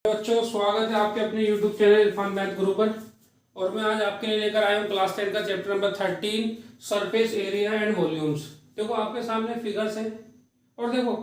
बच्चों, स्वागत है आपके अपने YouTube चैनल इरफान मैथ गुरु पर। और मैं आज आपके लिए लेकर आया हूँ क्लास 10 का chapter number 13 surface area and volumes. देखो आपके सामने फिगर्स हैं और देखो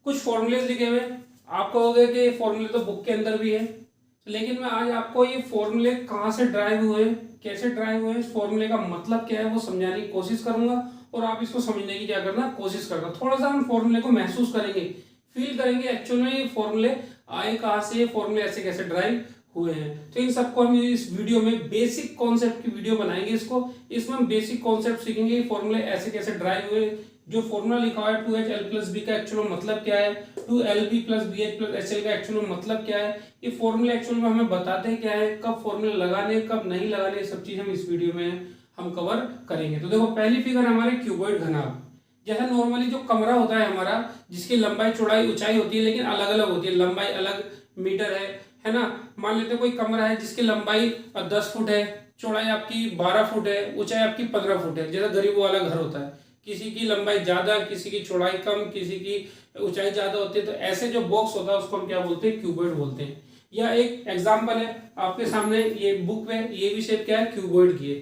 कुछ फॉर्मूलेज लिखे हुए हैं। आप कहोगे कि फॉर्मूले तो बुक के अंदर भी है, लेकिन मैं आज आपको ये फॉर्मूले कहाँ से ड्राइव हुए, कैसे ड्राइव हुए, इस फॉर्मूले का मतलब क्या है वो समझाने की कोशिश करूंगा और आप इसको समझने की क्या करना कोशिश करना। थोड़ा सा हम फॉर्मूले को महसूस करेंगे, फील करेंगे एक्चुअल में ये फॉर्मूले आए कहाँ से, ये फॉर्मूले ऐसे कैसे ड्राइव हुए हैं। तो इन सबको हम इस वीडियो में बेसिक कॉन्सेप्ट की वीडियो बनाएंगे। इसमें हम बेसिक कॉन्सेप्ट सीखेंगे, फॉर्मूले ऐसे कैसे ड्राइव हुए, जो फॉर्मूला लिखा हुआ है 2HL प्लस बी का एक्चुअल मतलब क्या है, 2LB plus BH plus HL का एक्चुअल मतलब क्या है, ये फॉर्मूले एक्चुअल में हमें बताते हैं क्या है, कब फॉर्मूले लगाने कब नहीं लगाने, सब चीज हम इस वीडियो में हम कवर करेंगे। तो देखो पहली फिगर हमारे क्यूबॉइड घनाभ। जैसा नॉर्मली जो कमरा होता है हमारा, जिसकी लंबाई चौड़ाई ऊंचाई होती है लेकिन अलग अलग होती है, लंबाई अलग मीटर है ना। मान लेते कोई कमरा है जिसकी लंबाई 10 फुट है, चौड़ाई आपकी 12 फुट है, ऊंचाई आपकी 15 फुट है। जैसा गरीबों वाला घर होता है, किसी की लंबाई ज्यादा, किसी की चौड़ाई कम, किसी की ऊंचाई ज्यादा होती है। तो ऐसे जो बॉक्स होता है उसको हम क्या बोलते हैं, क्यूबॉइड बोलते हैं। या एक एग्जाम्पल है आपके सामने, ये बुक में ये भी शेप क्या है, क्यूबॉइड की है,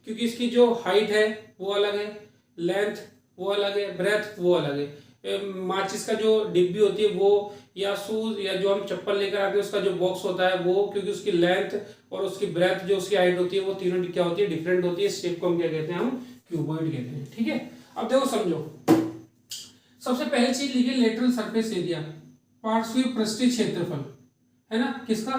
क्योंकि इसकी जो हाइट है वो अलग है, लेंथ वो अलग है, ब्रेथ वो अलग है। माचिस का जो डिब्बी होती है वो, या शूज या जो हम चप्पल लेकर आते हैं उसका जो बॉक्स होता है वो, क्योंकि उसकी लेंथ और उसकी ब्रेथ जो उसकी हाइट होती है वो तीनों क्या होती है, डिफरेंट होती है। इस शेप को हम क्या कहते हैं, हम क्यूबॉइड कहते हैं। ठीक है, अब देखो समझो, सबसे पहली चीज लिखिए लेटरल सरफेस एरिया, पार्श्वीय पृष्ठीय क्षेत्रफल, है ना, किसका,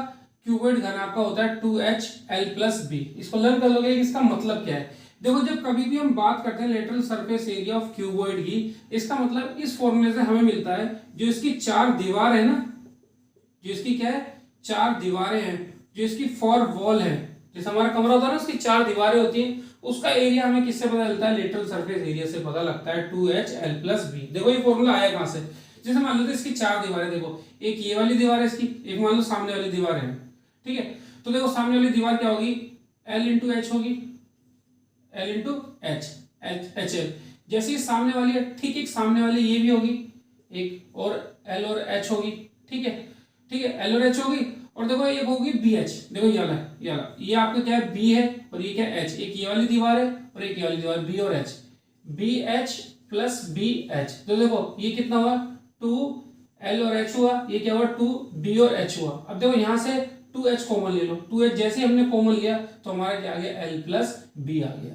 क्यूबॉइड घनाभ का होता है 2HL प्लस बी। इसको लर्न कर लोगे इसका मतलब क्या है। देखो जब कभी भी हम बात करते हैं lateral surface area of cuboid की, इसका मतलब इस फॉर्मूले से हमें मिलता है, जो इसकी चार दीवार है ना, जो इसकी क्या है, चार दीवारें हैं, जो इसकी फोर वॉल है, जैसे हमारा कमरा होता है ना उसकी चार दीवारें होती हैं, उसका एरिया हमें किससे पता चलता है, लेटरल सरफेस एरिया से पता लगता है 2HL प्लस बी। देखो ये फॉर्मूला आया कहां से, जैसे मान लो इसकी चार दीवारें, देखो एक ये वाली दीवार है इसकी, एक मान लो सामने वाली दीवार है, ठीक है। तो देखो सामने वाली दीवार क्या होगी, L इंटू एच होगी, L इंटू एच एल। जैसे ही सामने वाली है, ठीक है, सामने वाली ये भी होगी एक, और L और H होगी, ठीक है, ठीक है, L और H होगी। और देखो एक होगी BH, देखो ये वाला ये आपका क्या है, B है और ये क्या है H। एक ये वाली दीवार है और एक ये वाली दीवार, B और H, BH प्लस BH। तो देखो ये कितना हुआ, 2L और H हुआ, ये क्या हुआ 2B और H हुआ। अब देखो यहां से 2H कॉमन ले लो, 2H जैसे हमने कॉमन लिया तो हमारा क्या आ गया, L प्लस B आ गया।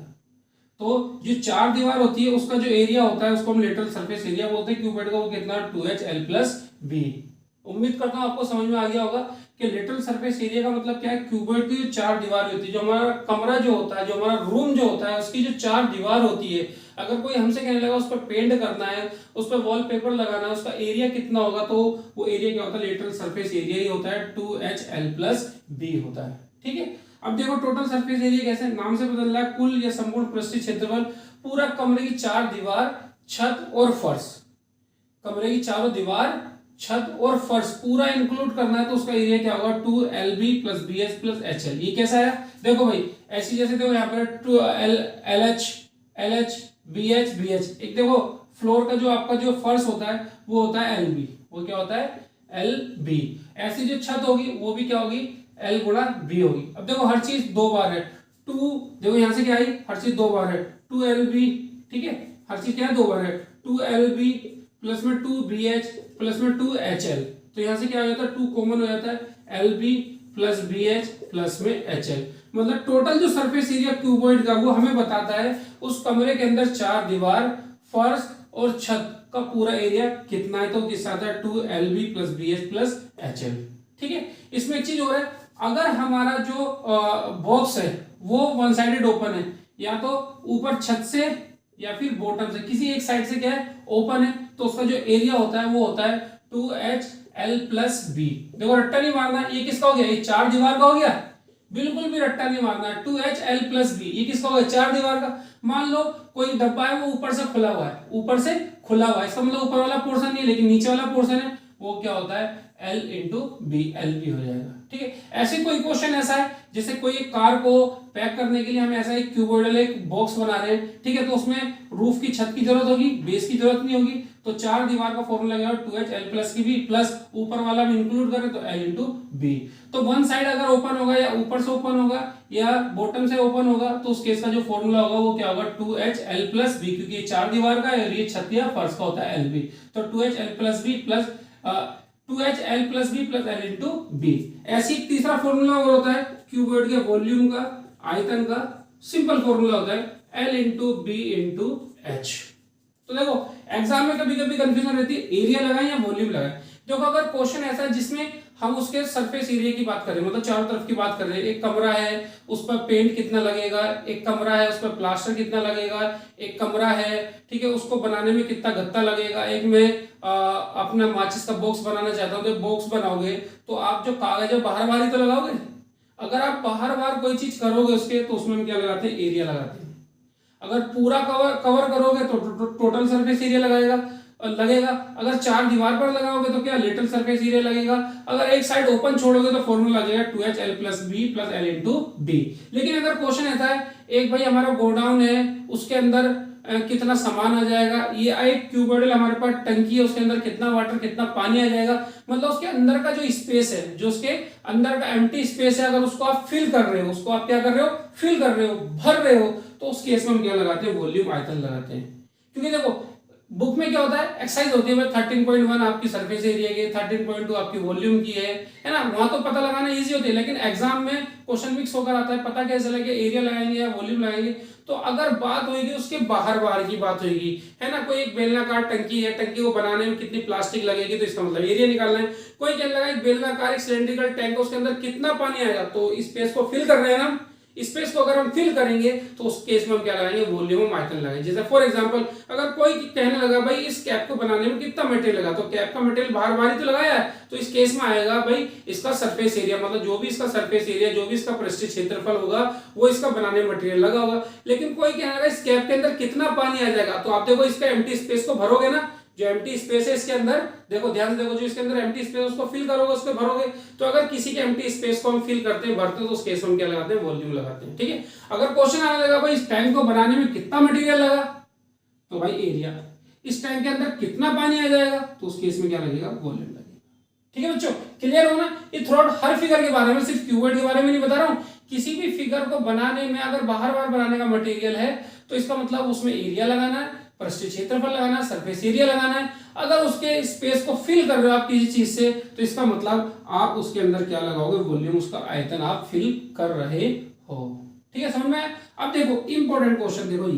तो जो चार दीवार होती है उसका जो एरिया होता है उसको हम लेटरल सरफेस एरिया बोलते हैं, क्यूबॉइड का वो कितना, 2HL प्लस बी। उम्मीद करता हूं आपको समझ में आ गया होगा कि लेटरल सरफेस एरिया का मतलब क्या है, क्यूबॉइड की जो चार दीवार होती है, जो हमारा कमरा जो होता है, जो हमारा रूम जो होता है, उसकी जो चार दीवार होती है, अगर कोई हमसे कहने लगा उस पर पेंट करना है, उस पर वॉलपेपर लगाना है, उसका एरिया कितना होगा, तो वो एरिया क्या होता है, लेटरल सरफेस एरिया ही होता है, 2HL प्लस बी होता है। ठीक है, अब देखो टोटल सरफेस एरिया कैसे, नाम से बदल रहा है, कुल या संपूर्ण पृष्ठीय क्षेत्रफल, पूरा कमरे की चार दीवार, छत और फर्श, कमरे की चारों दीवार, छत और फर्श पूरा इंक्लूड करना है, तो उसका एरिया क्या होगा, 2LB plus BH plus HL। ये कैसा है, देखो भाई ऐसी, जैसे देखो यहाँ पर 2LH BH। एक देखो फ्लोर का जो आपका जो फर्श होता है वो होता है LB, वो क्या होता है, LB। ऐसी जो छत होगी वो भी क्या होगी, L गुणा B होगी। अब देखो हर चीज दो बार है, 2 देखो यहां से क्या आई, हर चीज दो बार है, 2LB, ठीक है, हर चीज क्या है, दो बार है, 2LB प्लस में 2BH प्लस में 2HL। तो यहां से क्या हो जाता है, 2 कॉमन हो जाता है, LB प्लस BH प्लस में HL। मतलब टोटल जो सरफेस एरिया क्यूबॉइड का वो हमें बताता है उस कमरे के अंदर चार दीवार, फर्श और छत का पूरा एरिया कितना है, तो किस आता है, 2LB plus BH plus HL। ठीक है, इसमें एक चीज और है, अगर हमारा जो बॉक्स है वो वन साइडेड ओपन है, या तो ऊपर छत से या फिर बॉटम से, किसी एक साइड से क्या है, ओपन है, तो उसका जो एरिया होता है वो होता है 2HL प्लस बी। देखो रट्टा नहीं मारना, ये किसका हो गया, ये चार दीवार का हो गया, बिल्कुल भी रट्टा नहीं मारना है, 2HL प्लस बी। ये किसका हो गया, चार दीवार का। मान लो कोई डब्बा है वो ऊपर से खुला हुआ है, ऊपर से खुला हुआ है, इसका मतलब ऊपर वाला पोर्शन नहीं है लेकिन नीचे वाला पोर्शन है, वो क्या होता है, L into B, L B हो जाएगा। ठीक है, ऐसे कोई क्वेश्चन ऐसा है जैसे कोई एक कार को पैक करने के लिए हम ऐसा एक क्यूबॉइडल एक बॉक्स बना रहे हैं, ठीक है, तो उसमें रूफ की छत की जरूरत होगी, बेस की जरूरत नहीं होगी, तो चार दीवार का फॉर्मूला लगेगा 2HL प्लस की बी प्लस ऊपर वाला भी इंक्लूड करें तो L इंटू बी। तो वन साइड अगर ओपन होगा या ऊपर से ओपन होगा या बॉटम से ओपन होगा तो उस केस का जो फॉर्मूला होगा वो क्या होगा 2HL प्लस बी, क्योंकि ये चार दीवार का है और ये छत या फर्श का होता है LB, तो 2HL plus B plus 2HL plus B plus L into B. ऐसी तीसरा फॉर्मूला और होता है क्यूबॉइड के वॉल्यूम का, आयतन का, सिंपल फॉर्मूला होता है L into B into H. तो देखो एग्जाम में कभी कभी कंफ्यूजन रहती है एरिया लगाएं या वॉल्यूम लगाएं। देखो अगर क्वेश्चन ऐसा है जिसमें हम उसके सरफेस एरिया की बात करें, मतलब चारों तरफ की बात कर रहे हैं, एक कमरा है उस पर पेंट कितना लगेगा, एक कमरा है उस पर प्लास्टर कितना लगेगा, एक कमरा है, ठीक है, उसको बनाने में कितना गत्ता लगेगा, एक मैं अपना माचिस का बॉक्स बनाना चाहता हूँ तो बॉक्स बनाओगे तो आप जो कागज है बाहर बाहर ही तो लगाओगे। अगर आप बाहर बाहर कोई चीज करोगे उसके तो उसमें हम क्या लगाते हैं, एरिया लगाते हैं। अगर पूरा कवर करोगे तो टोटल सरफेस एरिया लगेगा। अगर चार दीवार पर लगाओगे तो क्या लिटिल सरफेस एरिया लगेगा। अगर एक साइड ओपन छोड़ोगे तो फॉर्मूला लगेगा 2HL plus B plus L into B. लेकिन अगर क्वेश्चन ऐसा है एक भाई हमारा गोडाउन है उसके अंदर कितना सामान आ जाएगा, ये एक क्यूबॉइडल हमारे पास टंकी है उसके अंदर कितना वाटर कितना पानी आ जाएगा, मतलब उसके अंदर का जो स्पेस है, जो उसके अंदर का एम्प्टी स्पेस है, अगर उसको आप फिल कर रहे हो, उसको आप क्या कर रहे हो, फिल कर रहे हो, भर रहे हो, तो उस केस में हम क्या लगाते हैं, वॉल्यूम आयतन लगाते हैं। क्योंकि देखो बुक में क्या होता है, एक्सरसाइज होती है 13.1 आपकी सरफेस एरिया की, 13.2 आपकी वॉल्यूम की है ना, वहां तो पता लगाना इजी होती है। लेकिन एग्जाम में क्वेश्चन मिक्स होकर आता है, पता कैसे लगे, एरिया लगाएंगे या वॉल्यूम लगाएंगे। तो अगर बात होगी उसके बाहर बाहर की बात होगी, है ना, कोई एक बेलनाकार टंकी है, टंकी को बनाने में कितनी प्लास्टिक लगेगी तो इसका मतलब एरिया निकालना है। कोई क्या लगा एक बेलनाकार एक सिलेंड्रिकल टैंक है उसके अंदर कितना पानी आएगा, तो स्पेस को फिल कर रहे हैं ना, स्पेस को अगर हम फिल करेंगे तो उस केस में हम क्या लगाएंगे, वॉल्यूम आयतन लगाएंगे। जैसे फॉर एग्जांपल अगर कोई कहने लगा भाई इस कैप को बनाने में कितना मटेरियल लगा, तो कैप का मटेरियल बाहर बाहर ही तो लगाया है, तो इस केस में आएगा भाई इसका सरफेस एरिया, मतलब जो भी इसका सरफेस एरिया, जो भी इसका पृष्ठीय क्षेत्रफल होगा वो इसका बनाने में मटेरियल लगा होगा। लेकिन कोई कहने लगा इस कैप के अंदर कितना पानी आ जाएगा, तो आप देखो इसका एम्प्टी स्पेस को भरोगे ना, जो एम्प्टी स्पेस है इसके अंदर, देखो ध्यान से देखो, जो इसके अंदर एम्प्टी स्पेस उसको फिल करोगे, उसको भरोगे। तो अगर किसी के एम्प्टी स्पेस को हम फिल करते हैं, भरते हैं, तो उस केस में हम क्या लगाते हैं, वॉल्यूम लगाते हैं। ठीक है, अगर क्वेश्चन आने लगा भाई इस टैंक को बनाने में कितना मटेरियल लगा, तो भाई एरिया, इस टैंक के अंदर कितना पानी आ जाएगा, तो उस केस में क्या लगेगा, वॉल्यूम लगेगा। ठीक है बच्चों, क्लियर हो ना। ये थ्रू हर फिगर के बारे में, सिर्फ क्यूबॉइड के बारे में नहीं बता रहा हूं, किसी भी फिगर को बनाने में अगर बाहर बाहर बनाने का मटेरियल है तो इसका मतलब उसमें एरिया लगाना है, पृष्ठीय क्षेत्रफल लगाना है, सरफेस एरिया लगाना है। अगर उसके स्पेस को फिल कर रहे हो आप किसी चीज से, तो इसका मतलब आप उसके अंदर क्या लगाओगे, वॉल्यूम, उसका आयतन आप फिल कर रहे हो। ठीक है, समझ में। अब देखो इंपॉर्टेंट क्वेश्चन, देखो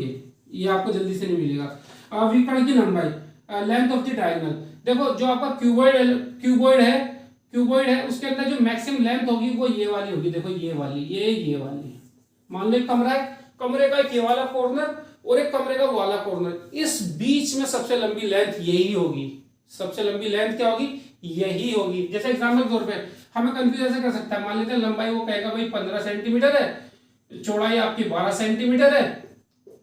ये आपको जल्दी से नहीं मिलेगा। विकर्ण की लंबाई, लेंथ ऑफ द डायगोनल। देखो जो आपका क्यूबॉइड है उसके अंदर जो मैक्सिमम लेंथ होगी वो ये वाली होगी। देखो ये वाली मान लो कमरा है, कमरे का एक ये वाला कॉर्नर और एक कमरे का वाला कॉर्नर, इस बीच में सबसे लंबी लेंथ यही होगी। सबसे लंबी लेंथ क्या होगी, यही होगी। जैसे एग्जांपल के तौर पे हमें कंफ्यूज ऐसे कर सकता है, मान लेते हैं लंबाई वो कहेगा भाई 15 सेंटीमीटर है, चौड़ाई आपकी 12 सेंटीमीटर है,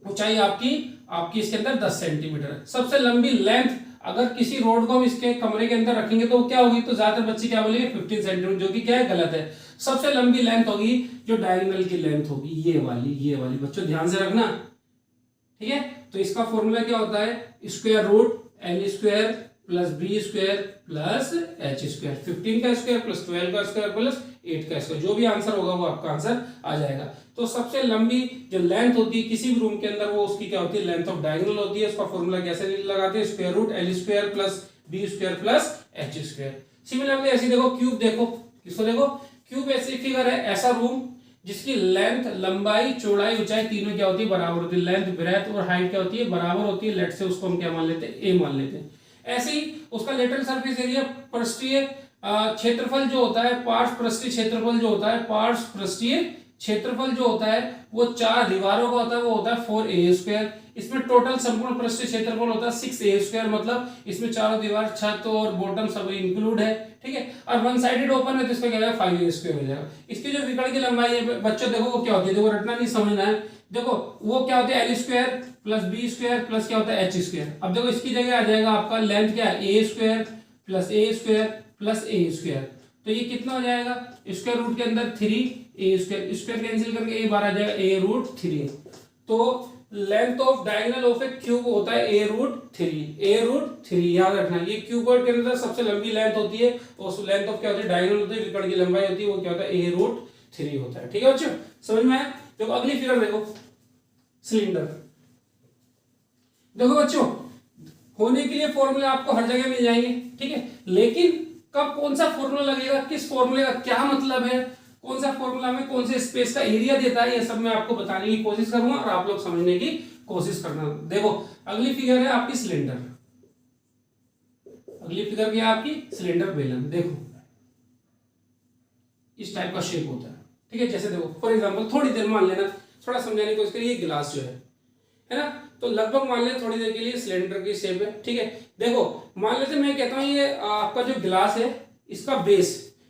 ऊंचाई आपकी इसके अंदर 10 सेंटीमीटर है। सबसे लंबी लेंथ अगर किसी रोड को हम इसके कमरे के अंदर रखेंगे तो क्या होगी, तो ज्यादातर बच्चे क्या बोलेंगे 15 सेंटीमीटर, जो कि क्या है, गलत है। सबसे लंबी लेंथ होगी जो डायगोनल की लेंथ होगी, ये वाली। बच्चों ध्यान से रखना, ठीक है। तो इसका फॉर्मूला क्या होता है, square root L square plus B square plus H square, 15 का स्क्वायर प्लस 12 का स्क्वायर प्लस 8 का स्क्वायर, जो भी आंसर होगा वो आपका आंसर आ जाएगा। तो सबसे लंबी जो लेंथ होती है किसी भी रूम के अंदर, वो उसकी क्या होती है, लेंथ ऑफ डायगोनल होती है। उसका फॉर्मूला कैसे लगाते हैं, square root L square plus B square plus H square. Similarly ऐसे देखो क्यूब, देखो किसको, देखो क्यूब ऐसी फिगर है, ऐसा रूम जिसकी लेंथ, लंबाई, चौड़ाई, ऊंचाई तीनों क्या होती है, बराबर होती है। लेंथ, ब्रेथ और हाइट क्या होती है, बराबर होती है। लेट से उसको हम क्या मान लेते हैं, ए मान लेते हैं। ऐसे ही उसका लेटरल सरफेस एरिया, पृष्ठीय क्षेत्रफल जो होता है, पार्श्व पृष्ठीय क्षेत्रफल जो होता है, पार्श्व पृष्ठीय क्षेत्रफल जो होता है वो चार दीवारों का होता है, वो होता है 4a स्क्वायर। इसमें टोटल संपूर्ण पृष्ठीय क्षेत्रफल होता है 6a स्क्वायर, मतलब इसमें चारों दीवार, छत और बॉटम सब इंक्लूड है। ठीक है, और वन साइडेड ओपन है तो इसका क्या होगा, 5a स्क्वायर हो जाएगा। इसकी जो विकर्ण की लंबाई है बच्चों, देखो वो क्या होती है, देखो रटना नहीं, समझना है। देखो वो क्या होता है, L square plus B square plus क्या होता है, एच स्क्वायर। अब देखो इसकी जगह आ जाएगा आपका लेंथ क्या है, ए स्क्वायर प्लस ए स्क्वायर, तो ये कितना हो जाएगा, स्क्वायर रूट के अंदर 3 ए स्क्वायर, स्क्वायर कैंसिल करके ए बाहर आ जाएगा ए रूट 3। तो length of diagonal of A cube होता है ए रूट 3, ए रूट 3 याद रखना। ये क्यूबॉइड के अंदर सबसे लंबी लेंथ होती है, और उस लेंथ ऑफ क्या होती है, डायगोनल होती है, विकर्ण की लंबाई होती है, वो क्या होता है, ए रूट 3 होता है। ठीक है बच्चों, समझ में आया। देखो अगली फिगर देखो, सिलेंडर। देखो बच्चों, होने के लिए फॉर्मूले आपको हर जगह मिल जाएंगे, ठीक है, लेकिन कब कौन सा फॉर्मूला लगेगा, किस फॉर्मूले का क्या मतलब है, कौन सा फॉर्मूला में कौन से स्पेस का एरिया देता है, ये सब मैं आपको बताने की कोशिश करूंगा और आप लोग समझने की कोशिश करना। देखो अगली फिगर है आपकी सिलेंडर, अगली फिगर क्या है आपकी सिलेंडर बेलन। देखो इस टाइप का शेप होता है, ठीक है। जैसे देखो फॉर एग्जांपल, थोड़ी देर मान लेना, थोड़ा समझाने की कोशिश करिए, ये गिलास जो है ना, तो लगभग मान लें थोड़ी देर के लिए सिलेंडर की शेप है, ठीक है। देखो मान लेते मैं कहता हूं ये आपका जो गिलास है इसका बेस,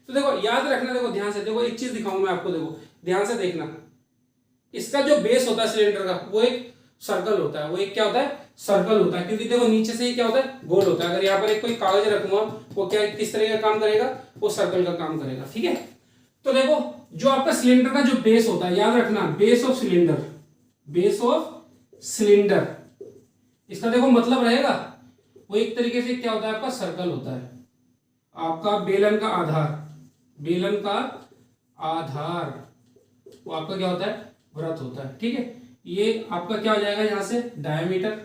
तो देखो याद रखना, देखो ध्यान से, देखो एक चीज दिखाऊंगा मैं आपको, देखो ध्यान से देखना, इसका जो बेस होता है सिलेंडर का वो एक सर्कल होता है, वो एक क्या होता है, सर्कल होता है, क्योंकि देखो नीचे से ही क्या होता है, गोल होता है। अगर यहाँ पर एक कोई कागज रखूंगा, वो क्या किस तरह का काम करेगा, वो सर्कल का काम करेगा, ठीक है। तो देखो जो आपका सिलेंडर का जो बेस होता है, याद रखना, base of cylinder, base of cylinder, इसका देखो मतलब रहेगा, वो एक तरीके से क्या होता है, आपका सर्कल होता है। आपका बेलन का आधार, बेलन का आधार वो आपका क्या होता है, वृत्त होता है, ठीक है। ये आपका क्या हो जाएगा, यहां से डायमीटर,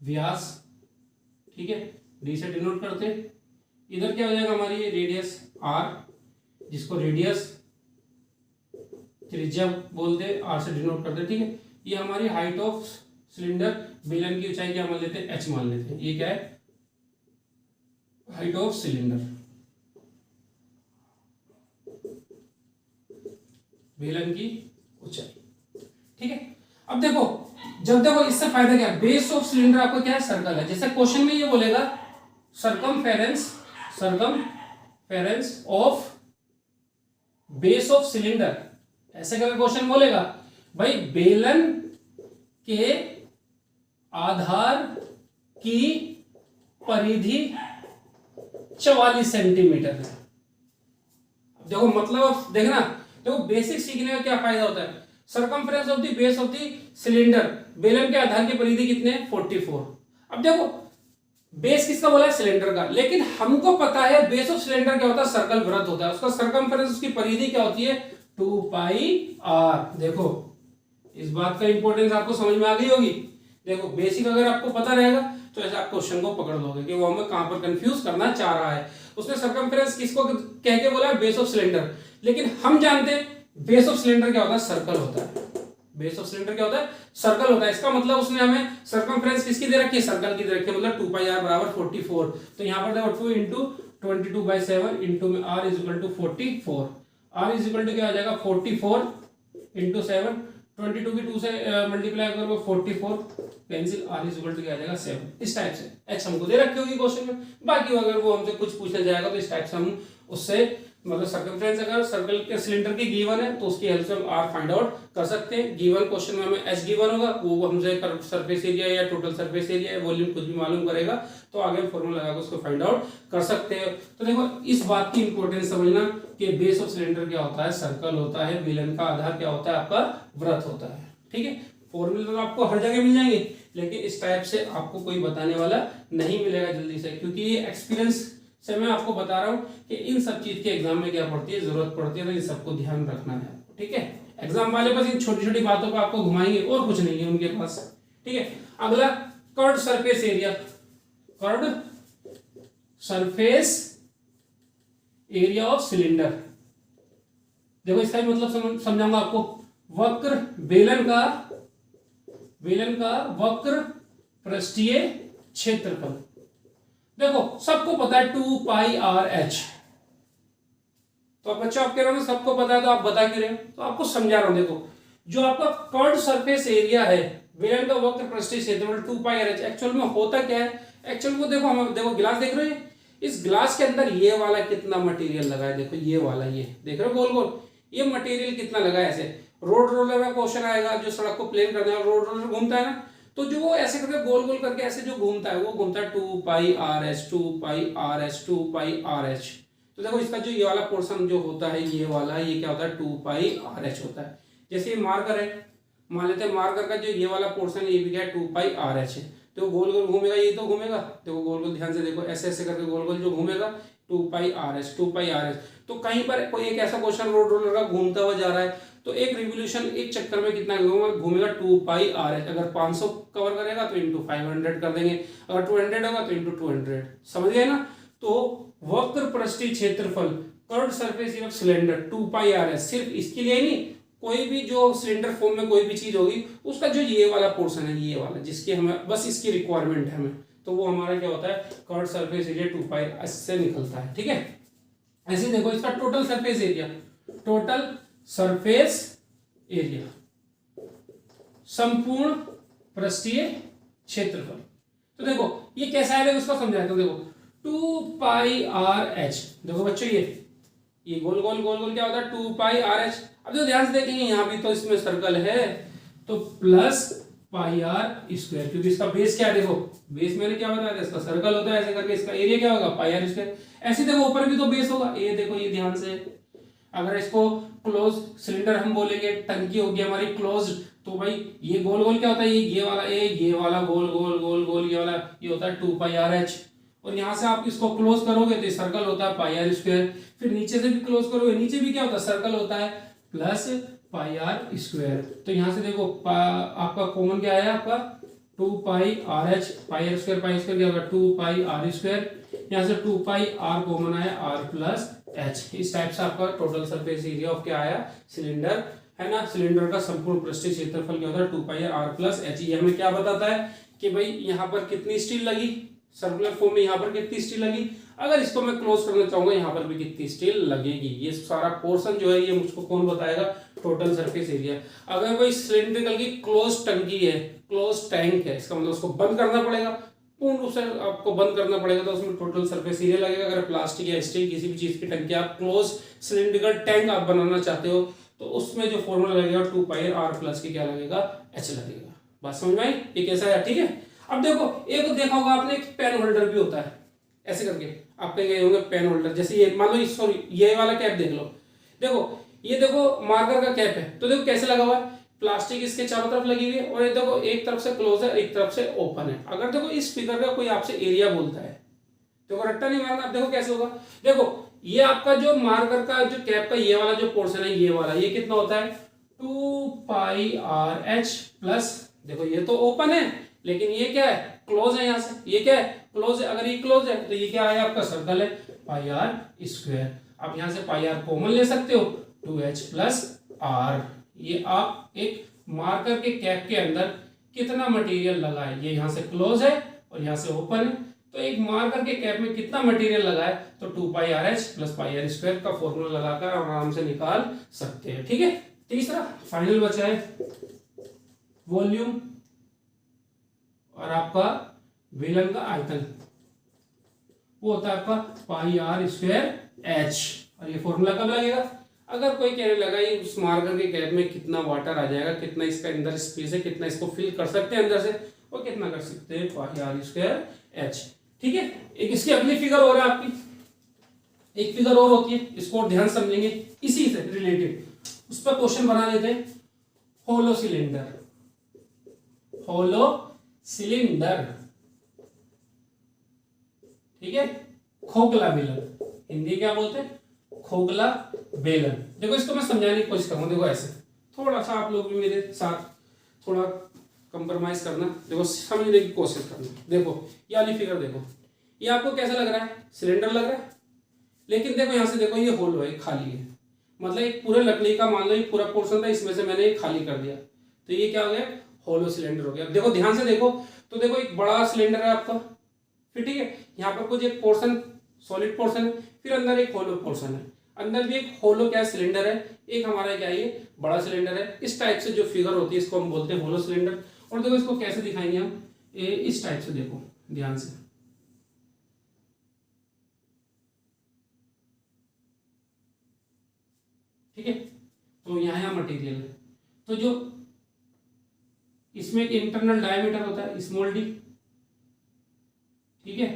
व्यास, ठीक है, डी से डिनोट करते हैं। इधर क्या हो जाएगा हमारी रेडियस आर, जिसको रेडियस त्रिज्या बोलते हैं, आर से डिनोट करते हैं, ठीक है। ये हमारी हाइट ऑफ सिलेंडर, बेलन की ऊंचाई क्या मान लेते हैं, एच मान लेते हैं। ये क्या है, हाइट ऑफ सिलेंडर, बेलन की ऊंचाई, ठीक है। अब देखो, जब देखो इससे फायदा क्या है, बेस ऑफ सिलेंडर आपको क्या है, सर्कल है। जैसे क्वेश्चन में ये बोलेगा circumference, circumference of base of cylinder, ऐसे करके क्वेश्चन बोलेगा, भाई बेलन के आधार की परिधि 44 सेंटीमीटर है। देखो मतलब देखना, देखो बेसिक सीखने का क्या फायदा होता है, circumference of the base of the cylinder, बेलन के आधार की परिधि कितने, 44। अब देखो बेस किसका बोला है, सिलेंडर का, लेकिन हमको पता है बेस ऑफ सिलेंडर क्या होता है, सर्कल वृत्त होता है, उसका सरकमफेरेंस, उसकी परिधि क्या होती है, 2 पाई आर। देखो इस बात का इंपॉर्टेंस आपको समझ में आ गई होगी। देखो बेसिक अगर आपको पता रहेगा तो ऐसे आप क्वेश्चन को पकड़ लोगे कि वो हमें कहां पर कंफ्यूज करना चाह रहा है। उसने सरकमफेरेंस किसको कह के बोला है, बेस ऑफ सिलेंडर, लेकिन हम जानते हैं बेस ऑफ सिलेंडर क्या होता है, सर्कल होता है। बेस ऑफ सिलेंडर क्या होता है, सर्कल होता है। इसका मतलब उसने हमें सरकमफेरेंस किसकी दे रखी है, सर्कल की दे रखी है, मतलब 2 पाई आर बराबर 44। तो यहां पर देखो 2 इंटू 22/7 इंटू में r is equal to 44, r is equal to क्या आ जाएगा, 44 इंटू 7, 22 की 2 से मल्टीप्लाई करो 44 cancel, r is equal to क्या आ जाएगा 7। इस टाइप से एच हमको दे रखी होगी क्वेश्चन में। बाकी अगर वो हमसे कुछ पूछना जाएगा तो इस टाइप से हम उससे मतलब सर्कमफेरेंस अगर सर्कल के सिलेंडर की गिवन है तो उसकी हेल्प से हम आर फाइंड आउट कर सकते हैं। गिवन क्वेश्चन में हमें एच गिवन होगा, वो हमसे सरफेस एरिया या टोटल सरफेस एरिया या वॉल्यूम कुछ भी मालूम करेगा, तो आगे हम फॉर्मूला लगाकर उसको फाइंड आउट कर सकते हैं। तो देखो इस बात की इंपॉर्टेंस समझना कि बेस ऑफ सिलेंडर क्या होता है, सर्कल होता है, बेलन का आधार क्या होता है, आपका वृत्त होता है, ठीक है। फॉर्मूले तो आपको हर जगह मिल जाएंगे, लेकिन इस टाइप से आपको कोई बताने वाला नहीं मिलेगा जल्दी से, क्योंकि ये एक्सपीरियंस से मैं आपको बता रहा हूं कि इन सब चीज के एग्जाम में क्या पड़ती है, जरूरत पड़ती है, तो इन सबको ध्यान रखना है आपको, ठीक है। एग्जाम वाले बस इन छोटी छोटी बातों को आपको घुमाएंगे और कुछ नहीं है उनके पास, ठीक है। अगला curved surface area, curved surface area of cylinder. देखो इसका भी मतलब समझाऊंगा आपको, वक्र बेलन का वक्र पृष्ठीय क्षेत्रफल। देखो सबको पता है 2 पाई आर एच, तो अब बच्चों आप कह रहे हो सबको पता है तो आप बता क्यों रहे हो, तो आपको समझा रहा हूं। देखो जो आपका कर्व्ड सरफेस एरिया है, बेलन का वक्र पृष्ठीय क्षेत्रफल 2 पाई आर एच, एक्चुअल में होता क्या है, एक्चुअल में देखो हम देखो गिलास देख रहे हो, इस गिलास के अंदर ये वाला कितना मटेरियल लगा है, देखो ये वाला, ये देख रहे हो गोल गोल, ये मटेरियल कितना लगा है। ऐसे रोड रोलर का क्वेश्चन आएगा, जो सड़क को प्लेन करने वाला रोड रोलर घूमता है ना, तो जो वो ऐसे करके गोल गोल करके ऐसे जो घूमता है वो घूमता है 2πRH 2πRH 2πRH। तो देखो इसका जो ये वाला पोर्शन जो होता है ये वाला, ये क्या होता है 2πRH होता है। जैसे ये मार्कर है, मान लेते हैं मार्कर का जो ये वाला पोर्शन ये भी क्या है 2πRH है। तो गोल गोल घूमेगा, ये तो घूमेगा, देखो गोल गोल ध्यान से देखो, ऐसे ऐसे करके गोल गोल जो घूमेगा 2πRH। तो कहीं पर कोई एक ऐसा क्वेश्चन रोड रोलर का घूमता हुआ जा रहा है, तो एक रिवोल्यूशन एक चक्कर में कितना घूमेगा 2πRH। अगर 500 कवर करेगा तो इंटू 500 कर देंगे, अगर 200 होगा तो इंटू 200। समझ गए ना। तो वक्र पृष्ठीय क्षेत्रफल curved surface of cylinder 2πRH, सिर्फ इसके लिए नहीं, कोई भी जो सिलेंडर फॉर्म में कोई भी चीज होगी उसका जो ये वाला पोर्शन है, ये वाला जिसकी हमें बस इसकी रिक्वायरमेंट है हमें, तो वो हमारा क्या होता है कर्व्ड सरफेस एरिया 2π से निकलता है। ठीक है। ऐसे देखो इसका total surface area, total surface area संपूर्ण पृष्ठीय क्षेत्रफल। तो देखो ये कैसा है उसको समझाया। तो देखो 2πRH, देखो बच्चों ये गोल गोल गोल गोल क्या होता है 2πRH। अब जो ध्यान से देखेंगे यहाँ भी तो इसमें सर्कल है, तो प्लस πr², क्योंकि इसका बेस क्या है, देखो बेस मैंने क्या बताया था, इसका सर्कल होता है, ऐसे करके इसका एरिया क्या होगा πr²। ऐसे देखो ऊपर भी तो बेस होगा, ये देखो ये ध्यान से, अगर इसको क्लोज सिलेंडर हम बोलेंगे, टंकी होगी हमारी क्लोज, तो भाई ये गोल गोल क्या होता है, ये वाला ये वाला गोल गोल गोल गोल ये वाला ये होता है 2πRH। और यहाँ से आप इसको क्लोज करोगे तो सर्कल होता है πr²। फिर नीचे से भी क्लोज करोगे, नीचे भी क्या होता है सर्कल होता है प्लस πr²। तो यहाँ से देखो आपका कॉमन क्या है, आपका 2πRH, πr² क्या होगा 2πr²। यहाँ से 2πr कॉमन आया r प्लस h। इस टाइप से आपका टोटल सरफेस एरिया ऑफ क्या आया, सिलेंडर है ना। सिलेंडर का संपूर्ण पृष्ठीय क्षेत्रफल क्या होता है 2πr प्लस h। ये हमें क्या बताता है कि भाई यहाँ पर कितनी स्टील लगी, सर्कुलर फॉर्म में यहाँ पर कितनी स्टील लगी, अगर इसको मैं क्लोज करना चाहूंगा यहाँ पर भी कितनी स्टील लगेगी। ये सारा पोर्शन जो है ये मुझको कौन बताएगा, टोटल सरफेस एरिया। अगर कोई सिलिंड्रिकल की क्लोज टंकी है, क्लोज टैंक है, इसका मतलब उसको बंद करना पड़ेगा, पूर्ण रूप से आपको बंद करना पड़ेगा, तो उसमें टोटल सरफेस एरिया लगेगा। अगर प्लास्टिक या स्टील किसी भी चीज की टंकी आप क्लोज सिलिंड्रिकल टैंक आप बनाना चाहते हो, तो उसमें जो फॉर्मूला लगेगा 2πr प्लस की क्या लगेगा, h लगेगा। बात समझ में आई, ये कैसा है, ठीक है। अब देखो एक देखा होगा आपने, एक पेन होल्डर भी होता है, ऐसे करके आप गए होंगे पेन होल्डर, जैसे ये मान लो, सॉरी ये वाला कैप देख लो, देखो ये देखो मार्कर का कैप है, तो देखो कैसे लगा हुआ है, प्लास्टिक इसके चारों तरफ लगी हुई है, और ये देखो एक तरफ से क्लोज है, एक तरफ से ओपन है। अगर देखो इस फिगर का कोई आपसे एरिया बोलता है, देखो रट्टा नहीं मारना, अब देखो कैसे होगा। देखो ये आपका जो मार्कर का जो कैप का ये वाला जो पोर्शन है, ये वाला ये कितना होता है 2πRH प्लस, देखो ये तो ओपन है लेकिन ये क्या है क्लोज है, यहाँ से ये क्या है क्लोज है। अगर ये क्लोज है तो ये क्या है आपका सर्कल है πr²। अब यहाँ से πr कॉमन ले सकते हो 2h प्लस r। ये आप एक मार्कर के कैप के अंदर कितना मटेरियल लगा है, ये यहाँ से क्लोज है और यहाँ से ओपन है, तो एक मार्कर के कैप में कितना मटेरियल लगा है, तो 2πRH प्लस πr² का फॉर्मूला लगाकर आराम से निकाल सकते हैं। ठीक है। तीसरा फाइनल बचा है वॉल्यूम और आपका बेलन का आयतन, वो होता है आपका πr²h। और ये फॉर्मूला कब लगेगा, अगर कोई कहने लगा ये उस मार्कर के कैप में कितना वाटर आ जाएगा, कितना इसका अंदर स्पेस है, कितना इसको फिल कर सकते हैं अंदर से, वो कितना कर सकते हैं πr²h। ठीक है। एक इसकी अगली फिगर और है आपकी, एक फिगर और होती है, इसको और ध्यान समझेंगे, इसी से रिलेटेड उस पर क्वेश्चन बना देते हैं। होलो सिलेंडर, होलो सिलेंडर, ठीक है, खोखला बेलन, हिंदी क्या बोलते हैं खोखला बेलन। देखो इसको मैं समझाने की कोशिश करूंगा, देखो ऐसे थोड़ा सा आप लोग भी मेरे साथ थोड़ा कंप्रोमाइज करना, देखो समझने की कोशिश करना। देखो ये वाली फिगर देखो, ये आपको कैसा लग रहा है, सिलेंडर लग रहा है, लेकिन देखो यहाँ से देखो ये होल है, खाली है, मतलब एक पूरे लकड़ी का मान लो ये पूरा पोर्शन था, इसमें से मैंने खाली कर दिया, तो ये क्या हो गया होलो सिलेंडर हो गया। देखो ध्यान से देखो, तो देखो एक बड़ा सिलेंडर है आपका, फिर ठीक है, यहाँ पर कुछ एक पोर्शन सॉलिड पोर्शन है, फिर अंदर एक होलो पोर्शन है, अंदर भी एक होलो क्या सिलेंडर है, एक हमारा क्या ये बड़ा सिलेंडर है। इस टाइप से जो फिगर होती है इसको हम बोलते हैं होलो सिलेंडर। और देखो इसको कैसे दिखाएंगे हम, इस टाइप से, देखो ध्यान से, ठीक है, तो यहाँ मटेरियल है, तो जो इसमें एक इंटरनल डायमीटर होता है स्मॉल डी, ठीक है,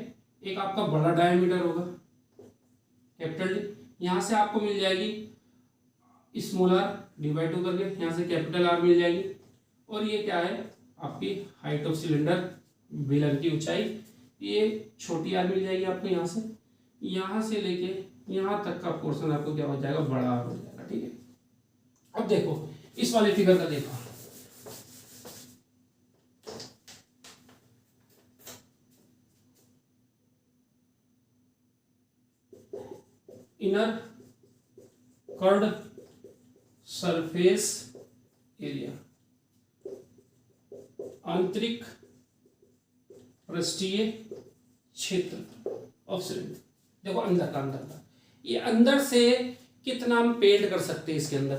एक आपका बड़ा डायमीटर होगा कैपिटल डी। यहाँ से आपको मिल जाएगी स्मॉल आर /2 करके, यहाँ से कैपिटल आर मिल जाएगी। और ये क्या है आपकी हाइट ऑफ सिलेंडर, बेलन की ऊंचाई, ये छोटी आर मिल जाएगी आपको। यहाँ से लेके यहाँ तक का पोर्शन आपको क्या हो जाएगा, बड़ा आर हो जाएगा, ठीक है। अब देखो इस वाले फिगर का देखो, इनर कर्ड सरफेस एरिया, आंतरिक पृष्ठीय क्षेत्र ऑफ सिलेंडर। देखो अंदर का ये अंदर से कितना हम पेंट कर सकते हैं इसके अंदर,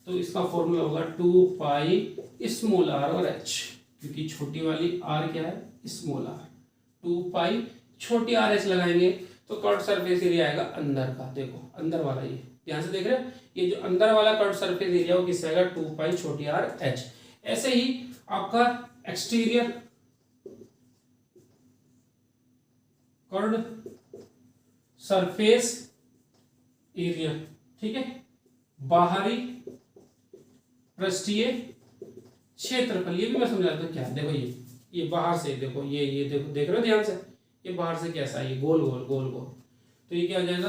तो इसका फॉर्मूला होगा 2 पाई स्मॉल आर और एच, क्योंकि छोटी वाली आर क्या है स्मॉल आर, 2 पाई छोटी आर एच लगाएंगे तो कर्व सरफेस एरिया आएगा अंदर का। देखो अंदर वाला, ये ध्यान से देख रहे हैं, ये जो अंदर वाला कर्व सरफेस एरिया वो किससे आएगा, 2 पाई छोटी आर एच। ऐसे ही आपका एक्सटीरियर कर्व सरफेस एरिया, ठीक है, बाहरी पृष्ठीय क्षेत्रफल, ये भी मैं समझाता हूँ क्या। देखो ये बाहर से, देखो ये देखो, देख रहे हो ध्यान से, ये बाहर से कैसा है, ये गोल गोल गोल गोल, तो ये क्या हो जाएगा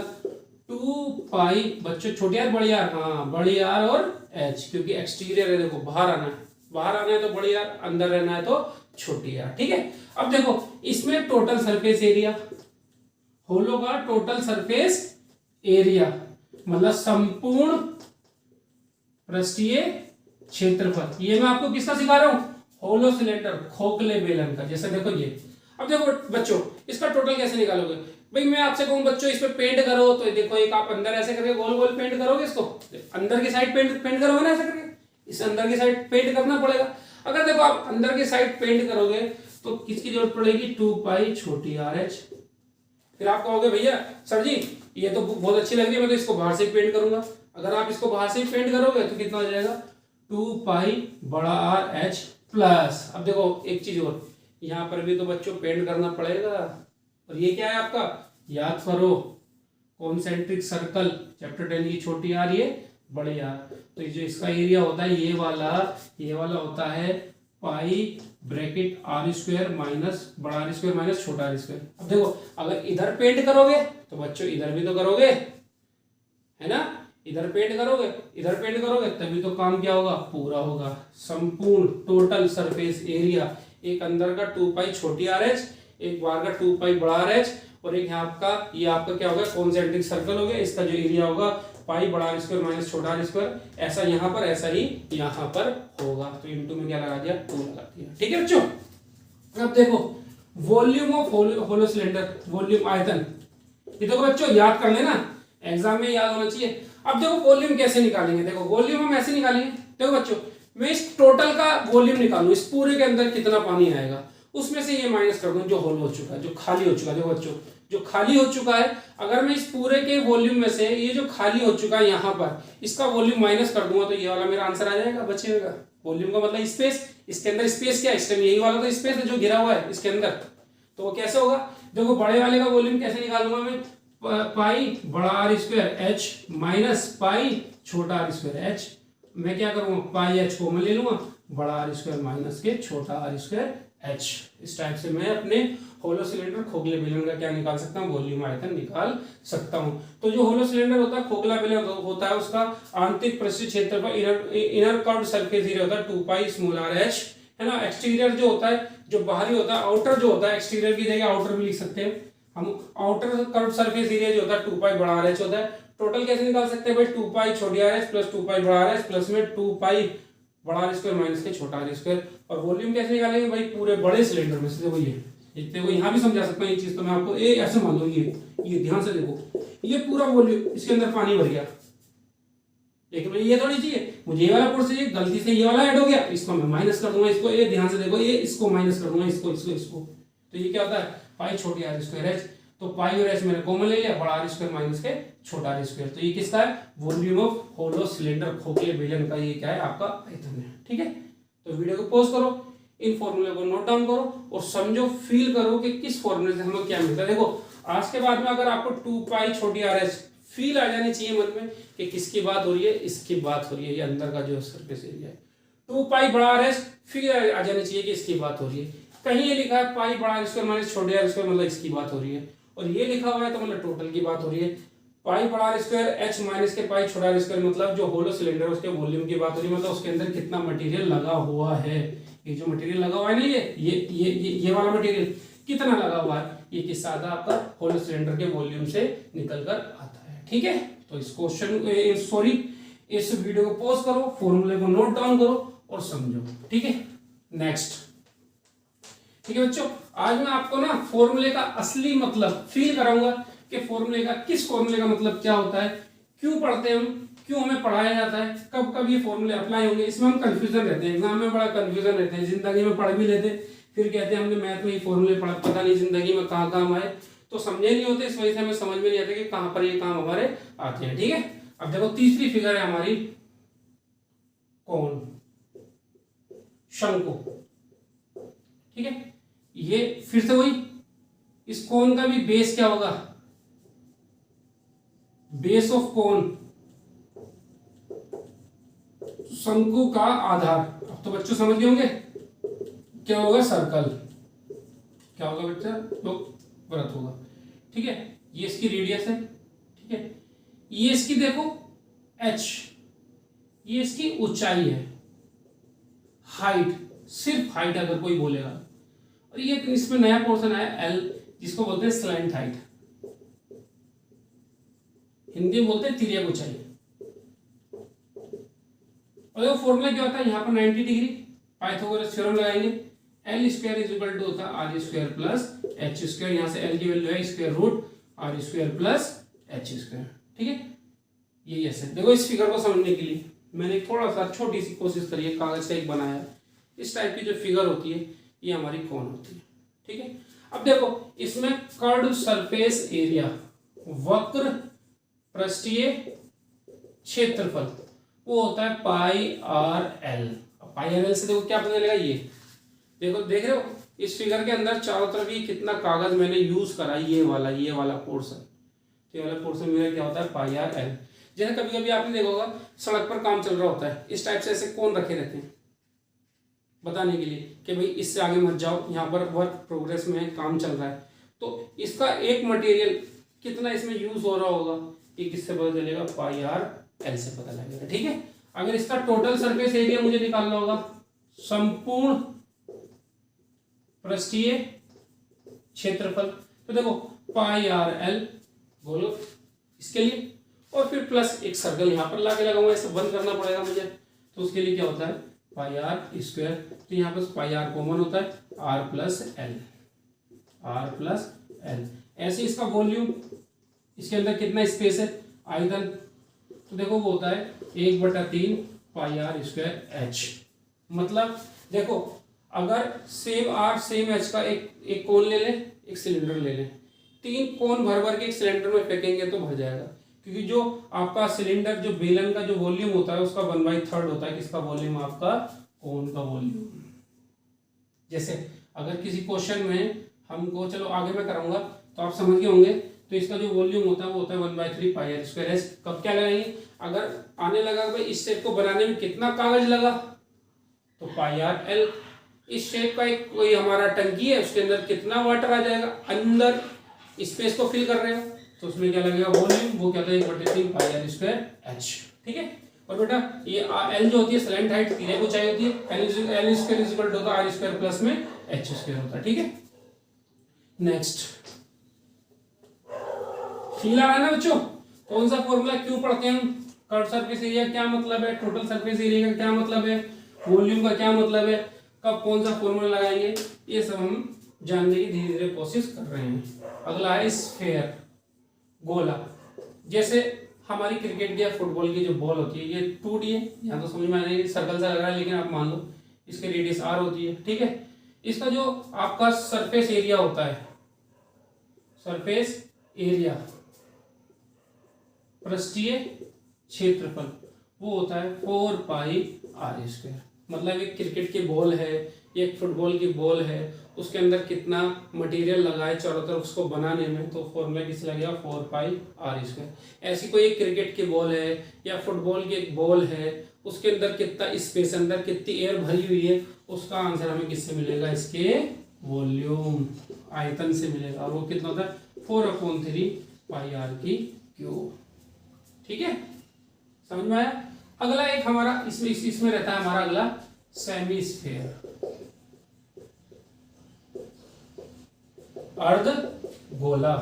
2 पाई, बच्चों छोटी आर बड़ी आर, हाँ बड़ी आर और एच, क्योंकि एक्सटीरियर है, देखो बाहर आना है तो बड़ी आर, अंदर रहना है तो छोटी आर, ठीक है। अब देखो इसमें टोटल सरफेस एरिया, होलो का टोटल सरफेस एरिया मतलब संपूर्ण पृष्ठीय क्षेत्रफल, ये मैं आपको किसका सिखा रहा हूं, होलो सिलेंडर, खोखले बेलन का। जैसे देखो ये, अब देखो बच्चों इसका टोटल कैसे निकालोगे, भाई मैं आपसे कहूं बच्चों इस पे पेंट करो, तो देखो एक आप अंदर ऐसे करके गोल गोल पेंट करोगे, इसको अंदर की साइड पेंट करोगे ना ऐसे करके, इस अंदर की साइड पेंट करना पड़ेगा। अगर देखो आप अंदर की साइड पेंट करोगे तो किसकी जरूरत पड़ेगी, 2 पाई छोटी आर एच। फिर आप कहोगे भैया सर जी ये तो बहुत अच्छी लग रही है, मैं तो इसको बाहर से पेंट करूंगा। अगर आप इसको बाहर से पेंट करोगे तो कितना हो जाएगा, 2 पाई बड़ा आर एच प्लस, अब देखो एक चीज और, यहाँ पर भी तो बच्चों पेंट करना पड़ेगा। और ये क्या है आपका, याद करो कॉन्सेंट्रिक सर्कल, चैप्टर 10 की छोटी आर, ये बड़ी आर। तो जो इसका एरिया होता है ये वाला होता है पाई ब्रैकेट आर स्क्वायर माइनस बड़ा आर स्क्वायर माइनस छोटा आर स्क्वायर। अब देखो अगर इधर पेंट करोगे तो बच्चों इधर भी तो करोगे, है ना, इधर पेंट करोगे तभी तो काम क्या होगा, पूरा होगा। संपूर्ण टोटल सरफेस एरिया, एक अंदर का 2 पाई छोटी आर एच, एक बाहर का 2 पाई बड़ा आर एच, और एक यहाँ आपका ये आपका क्या होगा, कॉन्सेंट्रिक सर्कल हो गया, इसका जो एरिया होगा पाई बड़ा आर स्क्वायर माइनस छोटा आर स्क्वायर, ऐसा यहाँ पर ऐसा ही यहाँ पर होगा। तो इनटू में क्या लगा दिया, 2 लगा दिया, ठीक है बच्चों। अब देखो volume of hollow cylinder, volume आयतन, ये देखो बच्चों याद कर लेना, एग्जाम में याद होना चाहिए। अब देखो वॉल्यूम कैसे निकालेंगे, देखो वॉल्यूम हम ऐसे निकालेंगे, देखो बच्चों मैं इस टोटल का वॉल्यूम निकालूं, इस पूरे के अंदर कितना पानी आएगा, उसमें से ये माइनस कर दूं जो होल हो चुका है, जो खाली हो चुका है। देखो बच्चों जो खाली हो चुका है, अगर मैं इस पूरे के वॉल्यूम में से ये जो खाली हो चुका है यहाँ पर, इसका वॉल्यूम माइनस कर दूंगा तो ये वाला मेरा आंसर आ जाएगा, बचेगा। वॉल्यूम का मतलब स्पेस, इसके अंदर स्पेस क्या है, इस टाइम यही वाला तो स्पेस है जो घिरा हुआ है इसके अंदर, तो वो कैसे होगा, देखो बड़े वाले का वॉल्यूम कैसे निकालूंगा मैं, पाई बड़ा r square h minus pi छोटा आर स्क्वायर एच, मैं क्या करूंगा पाई एच को मैं ले लूंगा बड़ा आर स्क्वायर माइनस के छोटा आर स्क्वायर एच। इस टाइप से मैं अपने होलो सिलेंडर खोखले बेलन का क्या निकाल सकता हूँ, वॉल्यूम आयतन निकाल सकता हूँ। तो जो होलो सिलेंडर होता है, खोखला बेलन होता है, उसका आंतरिक पृष्ठीय क्षेत्रफल इनर कर्व्ड सरफेस एरिया होता है 2 पाई स्मॉल आर एच, है ना। एक्सटीरियर जो होता है, जो बाहरी होता है, आउटर जो होता है, एक्सटीरियर की जगह आउटर भी लिख सकते हैं हम, आउटर कर्व्ड सरफेस एरिया जो होता है 2 पाई बड़ा आर एच होता है। टोटल कैसे निकाल सकते हैं भाई, 2 पाई छोटी आर एच प्लस 2 पाई बड़ा आर एच प्लस में 2 पाई बड़ा आर स्क्वायर माइनस के छोटा आर स्क्वायर। और वॉल्यूम कैसे निकालेंगे भाई, पूरे बड़े सिलेंडर में से। देखो ये देखो यहाँ भी समझा सकता हूँ ये चीज, तो मैं आपको ये ऐसे मान लो, ये ध्यान से देखो, ये पूरा वॉल्यूम, इसके अंदर पानी भर गया, लेकिन ये थोड़ी चाहिए मुझे, ये वाला पोर्शन चाहिए, गलती से ये वाला ऐड हो गया, इसको मैं माइनस कर दूंगा, इसको, ये ध्यान से देखो, ये इसको माइनस कर दूंगा, इसको, तो ये क्या होता है पाई छोटी आर स्क्वायर एच, तो पाई और एच मैंने कॉमन ले लिया, बड़ा आर स्क्वायर माइनस के छोटा आर स्क्वायर। तो ये किसका है, वॉल्यूम ऑफ होलो सिलेंडर खोखले बेलन का, ये क्या है आपका आयतन है, ठीक है। तो वीडियो को पॉज करो, इन फॉर्मूले को नोट डाउन करो और समझो, फील करो कि किस फॉर्मूले से हमें क्या मिलता है। देखो आज के बाद में अगर आपको 2 पाई छोटी आर एच फील आ जानी चाहिए मन में कि किसकी बात हो रही है, इसकी बात हो रही है, ये अंदर का जो सरफेस एरिया है। 2 पाई बड़ा आर एच फील आ जानी चाहिए कि इसकी बात हो रही है। कहीं ये लिखा है पाई बड़ा आर स्क्वायर माइनस छोटे आर स्क्वायर मतलब इसकी बात हो रही है, और ये लिखा हुआ है तो मतलब टोटल की बात हो रही है। पाई बड़ा आर स्क्वायर एच माइनस के पाई छोटा आर स्क्वायर मतलब जो होलो सिलेंडर उसके वॉल्यूम की बात हो रही है, मतलब उसके अंदर कितना मटेरियल लगा हुआ है। ये जो मटेरियल लगा हुआ है ना, ये वाला मटेरियल कितना लगा हुआ है, ये किससे आता है, आपका होलो सिलेंडर के वॉल्यूम से निकल कर आता है। ठीक है, तो इस क्वेश्चन इस वीडियो को पॉज करो, फॉर्मूले को नोट डाउन करो और समझो। ठीक है, नेक्स्ट। ठीक है बच्चों, आज मैं आपको ना फॉर्मूले का असली मतलब फील कराऊंगा कि फॉर्मूले का किस फॉर्मूले का मतलब क्या होता है, क्यों पढ़ते हैं हम, क्यों हमें पढ़ाया जाता है, कब कब ये फॉर्मूले अप्लाई होंगे। इसमें हम कंफ्यूजन रहते हैं, एग्जाम में बड़ा कंफ्यूजन रहते हैं, जिंदगी में पढ़ भी लेते फिर कहते हैं हमने मैथ में ये फॉर्मूले पढ़ा, पता नहीं जिंदगी में कहाँ काम आए, तो समझे नहीं होते, इस वजह से हमें समझ में नहीं आता कि कहाँ पर ये काम हमारे आते हैं। ठीक है, अब देखो तीसरी फिगर है हमारी कोण, शंकु। ठीक है, ये फिर से वही, इस कोण का भी बेस क्या होगा, बेस ऑफ कोण, शंकु का आधार। अब तो बच्चों समझ गए होंगे क्या होगा, सर्कल। क्या होगा बच्चा, तो वृत्त होगा। ठीक है, ये इसकी रेडियस है। ठीक है, ये इसकी देखो h, ये इसकी ऊंचाई है, हाइट, सिर्फ हाइट अगर कोई बोलेगा। और ये इसमें नया पोर्शन आया l, जिसको बोलते हैं स्लैंट हाइट, हिंदी में बोलते हैं तिर्यक ऊंचाई। और देखो फॉर्मूला क्या होता है, यहाँ पर 90 डिग्री पाइथागोरस थ्योरम लगाएंगे, l square is equal to होता है r square plus H square, यहाँ से एल की वैल्यू है square root r square plus H square. ठीक है, ये ऐसे देखो, इस फिगर को समझने के लिए मैंने थोड़ा सा छोटी सी कोशिश करी है, कागज का एक बनाया है। इस टाइप की जो फिगर होती है ये हमारी कोण होती है। ठीक है, अब देखो इसमें कर्व्ड सरफेस एरिया, वक्र पृष्ठीय क्षेत्रफल, वो होता है पाई आर एल। पाई आर एल से देखो क्या पता चलेगा, ये देखो, देख रहे हो इस फिगर के अंदर चारों तरफ ये कितना कागज मैंने यूज करा, ये वाला पोर्शन, ये वाला पोर्शन मेरा क्या होता है, पाई आर एल। जैसे कभी कभी आपने देखा होगा सड़क पर काम चल रहा होता है, इस टाइप से ऐसे कोण रखे रहते हैं बताने के लिए कि भाई इससे आगे मत जाओ, यहाँ पर वर्क प्रोग्रेस में काम चल रहा है, तो इसका एक मटेरियल कितना इसमें यूज हो रहा होगा, ये किससे पता चलेगा, पाई आर एल से पता लगेगा। ठीक है, अगर इसका टोटल सरफेस एरिया मुझे निकालना होगा, संपूर्ण पृष्ठीय क्षेत्रफल, तो देखो पाई आर एल बोलो इसके लिए, और फिर प्लस एक सर्कल यहाँ पर लाके लगाऊंगा, इसे बंद करना पड़ेगा मुझे, तो उसके लिए क्या होता है पाई आर स्क्वायर, तो यहाँ पर पाई आर कॉमन होता है, आर प्लस एल। ऐसे इसका वॉल्यूम, इसके अंदर कितना स्पेस है, आयतन, तो देखो वो होता है 1/3 पाई आर स्क्वायर एच। मतलब देखो अगर सेम आर सेम एच का एक कोण ले लें, एक सिलेंडर ले लें, 3 कोण भर के एक सिलेंडर में फेंकेंगे तो भर जाएगा, क्योंकि जो आपका सिलेंडर जो बेलन का जो वॉल्यूम होता है उसका 1/3 होता है किसका वॉल्यूम, आपका कोण का वॉल्यूम। जैसे अगर किसी क्वेश्चन में हमको, चलो आगे मैं कराऊंगा तो आप समझ गए होंगे, तो इसका जो वॉल्यूम होता है वो होता है 1/3 पाई आर स्क्वायर एच। कब क्या लगाएंगे, अगर आने लगा भाई इस शेप को बनाने में कितना कागज लगा, तो पाई आर एल। इस शेप का एक कोई हमारा टंकी है, उसके अंदर कितना वाटर आ जाएगा, अंदर स्पेस को फिल कर रहे हो, तो उसमें क्या लगेगा वॉल्यूम, वो क्या था 1/3 पाई आर स्क्वायर एच। ठीक है, और बेटा ये एल जो होती है स्लैंट हाइट, तिर्यक ऊंचाई होती है, L square is equal to r square plus में एच स्क्वायर होता है। ठीक है, नेक्स्ट फील आ रहा है ना बच्चों, कौन सा फॉर्मूला क्यों पढ़ते हैं हम, कर्व सरफेस एरिया क्या मतलब है, टोटल सरफेस एरिया का क्या मतलब है, वॉल्यूम का क्या मतलब है, कब कौन सा फॉर्मूला लगाएंगे, ये सब हम जानने की धीरे धीरे कोशिश कर रहे हैं। अगला है स्फेयर, गोला। जैसे हमारी क्रिकेट की या फुटबॉल की जो बॉल होती है, ये 2D है, यहाँ तो समझ में आ रही है सर्कल सा लग रहा है, लेकिन आप मान लो इसकी रेडियस r होती है। ठीक है, इसका जो आपका सरफेस एरिया होता है, सरफेस एरिया पृष्ठीय क्षेत्रफल, वो होता है 4 पाई आर स्क्वायर। मतलब एक क्रिकेट की बॉल है ये एक फुटबॉल की बॉल है, उसके अंदर कितना मटेरियल लगा है चारों तरफ उसको बनाने में, तो फॉर्मूला किस लगेगा 4πr²। ऐसी कोई एक क्रिकेट की बॉल है या फुटबॉल की एक बॉल है, उसके अंदर कितना स्पेस, अंदर कितनी एयर भरी हुई है, उसका आंसर हमें किससे मिलेगा, इसके वॉल्यूम आयतन से मिलेगा। और वो कितना होता है 4/3πr³। ठीक है, समझ में आया। अगला एक हमारा इसमें रहता है हमारा अगला सेमी स्फीयर, अर्ध गोला।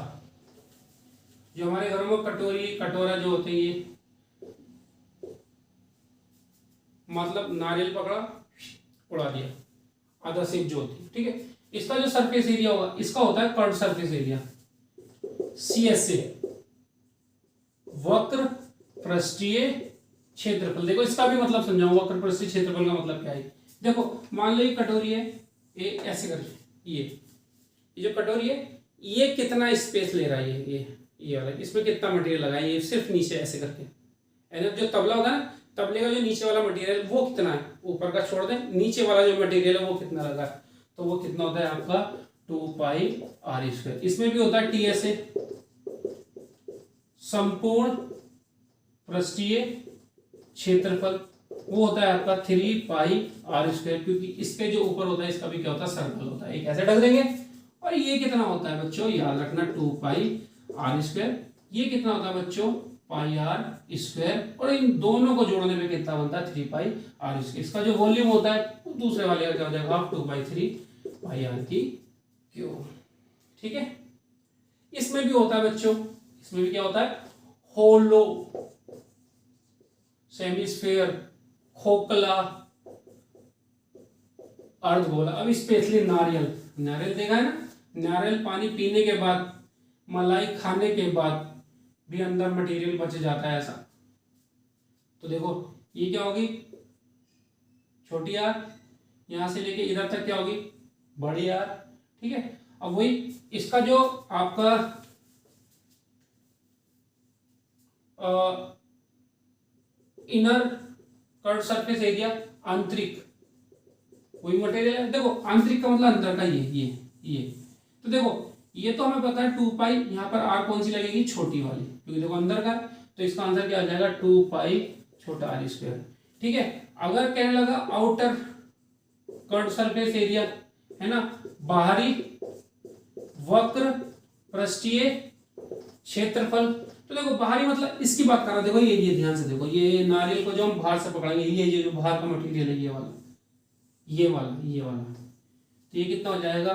जो हमारे घरों में कटोरी कटोरा जो होते हैं, ये मतलब नारियल पकड़ा उड़ा दिया, आधा शेप जो होती है, ठीक है। इसका जो सरफेस एरिया होगा, इसका होता है कर्व सरफेस एरिया, CSA, वक्र पृष्ठीय क्षेत्रफल। देखो इसका भी मतलब समझाऊं, वक्र पृष्ठीय क्षेत्रफल का मतलब क्या है। देखो मान लो ये कटोरी है, ये ऐसे करके ये जो कटोरी है, ये कितना स्पेस ले रहा है, ये वाला, इसमें कितना मटेरियल लगा है, ये सिर्फ नीचे ऐसे करके, यानी जो तबला होगा ना, तबले का जो नीचे वाला मटेरियल वो कितना है, ऊपर का छोड़ दें, नीचे वाला जो मटेरियल है वो कितना लगा है, तो वो कितना होता है आपका 2πr²। इसमें भी होता है TSA, संपूर्ण पृष्ठीय क्षेत्रफल, वो होता है आपका 3πr², क्योंकि इसके जो ऊपर होता है इसका भी क्या होता है, सर्कल होता है, एक ऐसे ढक देंगे। और ये कितना होता है बच्चों, याद रखना 2πr²। ये कितना होता है बच्चों, πr², और इन दोनों को जोड़ने में कितना बनता है 3πr²। इसका जो वॉल्यूम होता है दूसरे वाले का क्या हो जाएगा, 2/3πr³। ठीक है। इसमें भी होता है बच्चों, इसमें भी क्या होता है, होलो, सेमीस्फेयर, खोखला, अर्धगोला। अब स्पेशली नारियल देखा है ना, नारियल पानी पीने के बाद, मलाई खाने के बाद भी अंदर मटेरियल बच जाता है ऐसा। तो देखो ये क्या होगी, छोटी आर, यहां से लेके इधर तक क्या होगी, बड़ी आर। ठीक है। अब वही इसका जो आपका इनर कर्व सरफेस एरिया, आंतरिक, वही मटेरियल है। देखो आंतरिक का मतलब अंदर का, ये तो देखो ये तो हमें पता है 2π, यहाँ पर आर कौन सी लगेगी, छोटी वाली, क्योंकि देखो अंदर का, तो इसका आंसर क्या आ जाएगा 2π छोटा r²। ठीक है। अगर कहने लगा आउटर कर्व सरफेस एरिया है ना, बाहरी वक्र पृष्ठीय क्षेत्रफल, तो देखो बाहरी मतलब इसकी बात कर रहा, देखो ये ध्यान से देखो, ये नारियल को जो हम बाहर से पकड़ेंगे, ये जो बाहर का मटेरियल है, ये वाला, तो ये कितना हो जाएगा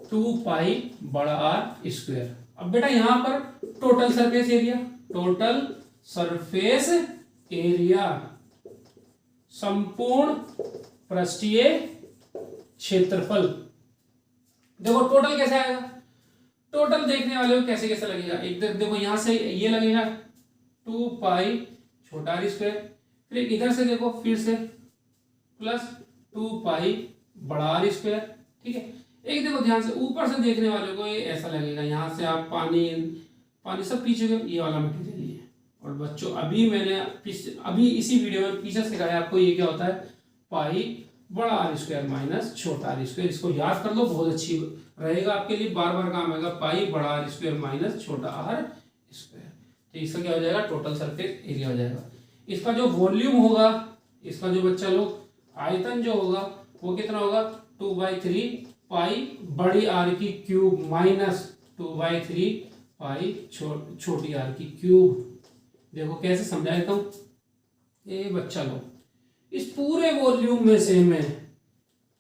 2πr²। अब बेटा यहां पर टोटल सरफेस एरिया, संपूर्ण पृष्ठीय क्षेत्रफल। देखो टोटल कैसे आएगा, टोटल देखने वाले को कैसे लगेगा, एक देखो यहां से ये लगेगा 2π छोटा r², फिर इधर से देखो फिर से प्लस 2π बड़ा r²। ठीक है। एक देखो ध्यान से, ऊपर से देखने वाले को ये ऐसा लगेगा, यहां से आप पानी सब पीछे ये वाला मटेरियल है। और बच्चों अभी इसी वीडियो में पीछे सिखाया आपको, ये क्या होता है, पाई बड़ा r² माइनस छोटा r²। इसको याद कर लो, बहुत अच्छी रहेगा आपके लिए, बार बार काम आएगा, पाई बड़ा r² माइनस छोटा r²। तो इसका क्या हो जाएगा, टोटल सरफेस एरिया हो जाएगा। इसका जो वॉल्यूम होगा, इसका जो बच्चा लोग आयतन जो होगा वो कितना होगा, 2/3π बड़ी r³ माइनस 2/3π छोटी r³। देखो कैसे समझा देता हूं, ये बच्चा लोग इस पूरे वॉल्यूम में से मैं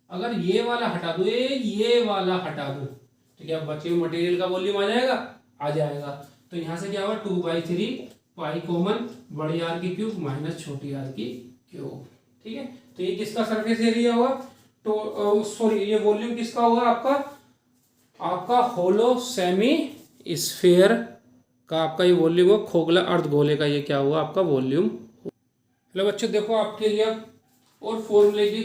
अगर ये वाला हटा दो, ये वाला हटा दो, तो क्या बचे हुए मटेरियल का वॉल्यूम आ जाएगा। तो यहां से क्या होगा 2/3π कॉमन, बड़ी r³ माइनस छोटी r³। ठीक है। तो ये किसका सरफेस एरिया होगा, तो सॉरी ये वॉल्यूम किसका होगा, आपका होलो सेमी स्फीयर का आपका ये वॉल्यूम हो, खोखला अर्धगोले का ये क्या हुआ आपका वॉल्यूम। हेलो बच्चों, देखो आपके लिए और फॉर्मूले की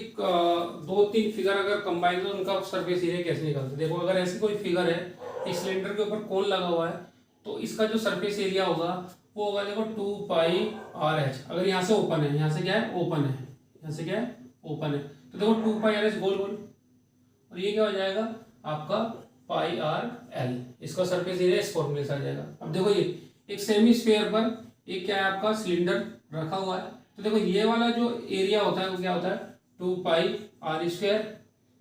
2-3 फिगर अगर कंबाइन तो उनका सरफेस एरिया कैसे निकलता है। देखो अगर ऐसी कोई फिगर है, इस सिलेंडर के ऊपर कोन लगा हुआ है, तो इसका जो सरफेस एरिया होगा वो होगा देखो 2πrh। अगर यहाँ से ओपन है, यहाँ से क्या है ओपन है, यहाँ से क्या है ओपन है, तो देखो 2πrh गोल गोल, और ये क्या हो जाएगा आपका पाई आर एल, इसका सरफेस एरिया इस फॉर्मूले से आ जाएगा। अब देखो ये एक सेमी स्फीयर पर एक क्या है आपका सिलेंडर रखा हुआ है, तो देखो ये वाला जो एरिया होता है वो क्या होता है 2 पाई आर स्क्वायर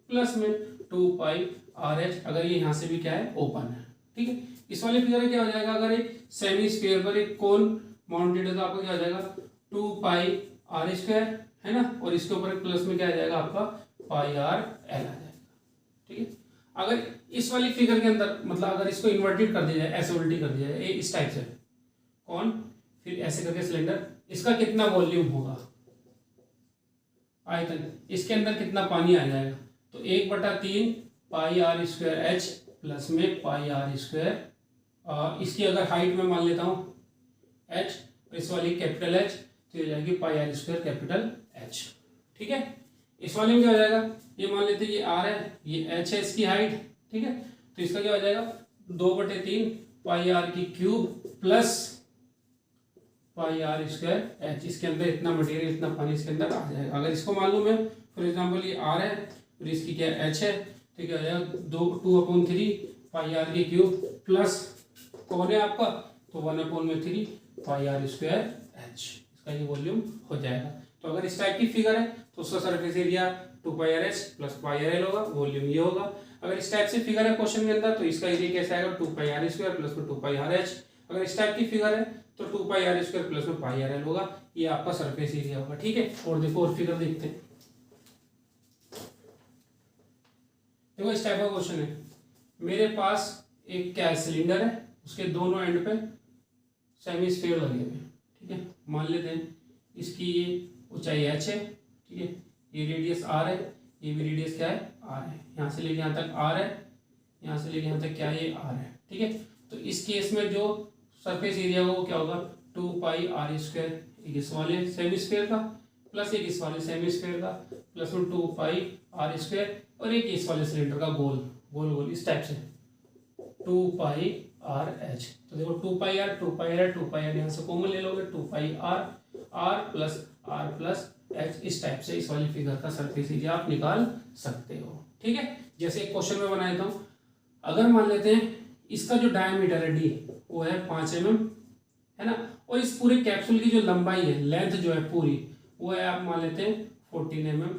प्लस में 2 पाई आर एच, अगर ये यहाँ से भी क्या है ओपन है, ठीक है। इस वाले फिगर में क्या हो जाएगा, अगर एक सेमी स्फीयर पर एक कोन माउंटेड है तो आपका क्या हो जाएगा 2 पाई आर स्क्वायर, है ना, और इसके ऊपर प्लस में क्या आ जाएगा आपका पाई आर एल आ जाएगा, ठीक है। अगर इस वाली फिगर के अंदर मतलब अगर इसको इन्वर्टेड कर दिया जाए, ऐसे उल्टी कर दिया जाए इस टाइप से कौन, फिर ऐसे करके सिलेंडर, इसका कितना वॉल्यूम होगा आयतन, इसके अंदर कितना पानी आ जाएगा, तो 1/3 पाई आर स्क्वायर एच प्लस में पाई आर स्क्वायर, इसकी अगर हाइट में मान लेता हूँ एच, इस वाली कैपिटल एच, तो हो जाएगी पाई आर स्क्वायर कैपिटल एच, ठीक है। इस वाले में क्या हो जाएगा, ये मान लेते हैं ये आर है, ये एच है इसकी हाइट, ठीक है, तो इसका क्या हो जाएगा 2/3 पाई आर की cube plus pi r square h, इसके अंदर इतना मटेरियल इतना पानी इसके अंदर आ जाएगा। अगर इसको मालूम है फॉर एग्जांपल ये आर है और इसकी क्या एच है, तो क्या हो जाएगा 2/3 पाई आर की क्यूब प्लस कौन है आपका, तो 1/3 पाई आर स्क्वायर एच, इसका ये वॉल्यूम हो जाएगा। तो अगर इस टाइप की फिगर है तो उसका surface area 2 pi r h plus pi r l होगा, वॉल्यूम ये होगा। अगर इस टाइप से फिगर है क्वेश्चन के अंदर तो इसका एरिया कैसे आएगा 2 पाई आर स्क्वायर प्लस में 2 पाई आर एच। अगर इस टाइप की फिगर है तो 2 पाई आर स्क्वायर प्लस में पाई आर एल होगा, ये आपका सरफेस एरिया होगा, ठीक है। और देखो और फिगर देखते हैं, देखो इस टाइप का क्वेश्चन है, मेरे पास एक क्या सिलेंडर है, उसके दोनों एंड पे सेमी स्फीयर लगे हुए हैं, ठीक है। मान लेते हैं इसकी ये ऊंचाई एच है, ठीक है, ये रेडियस आर है, ये भी रेडियस क्या है आर है, यहाँ से लेके यहाँ तक आर है, यहाँ से लेके यहाँ तक क्या है ये आर है, ठीक है। तो इस केस में जो सरफेस एरिया होगा वो क्या होगा 2 पाई आर स्क्वायर, एक इस वाले सेमी स्फीयर का प्लस एक इस वाले सेमी स्फीयर का प्लस में 2 पाई आर स्क्वायर और एक इस वाले सिलेंडर का गोल गोल गोल इस टाइप से 2 पाई आर एच। तो देखो 2 pi r 2 pi r 2 pi r यहाँ से कॉमन ले लोगे 2 pi r r plus h, इस टाइप से इस वाली फिगर का सरफेस एरिया आप निकाल सकते हो, ठीक है। जैसे एक क्वेश्चन में बना देता हूँ, अगर मान लेते हैं इसका जो डायमीटर है डी वो है 5 mm, है ना, और इस पूरे कैप्सूल की जो लंबाई है लेंथ जो है पूरी वो है आप मान लेते हैं 14 mm,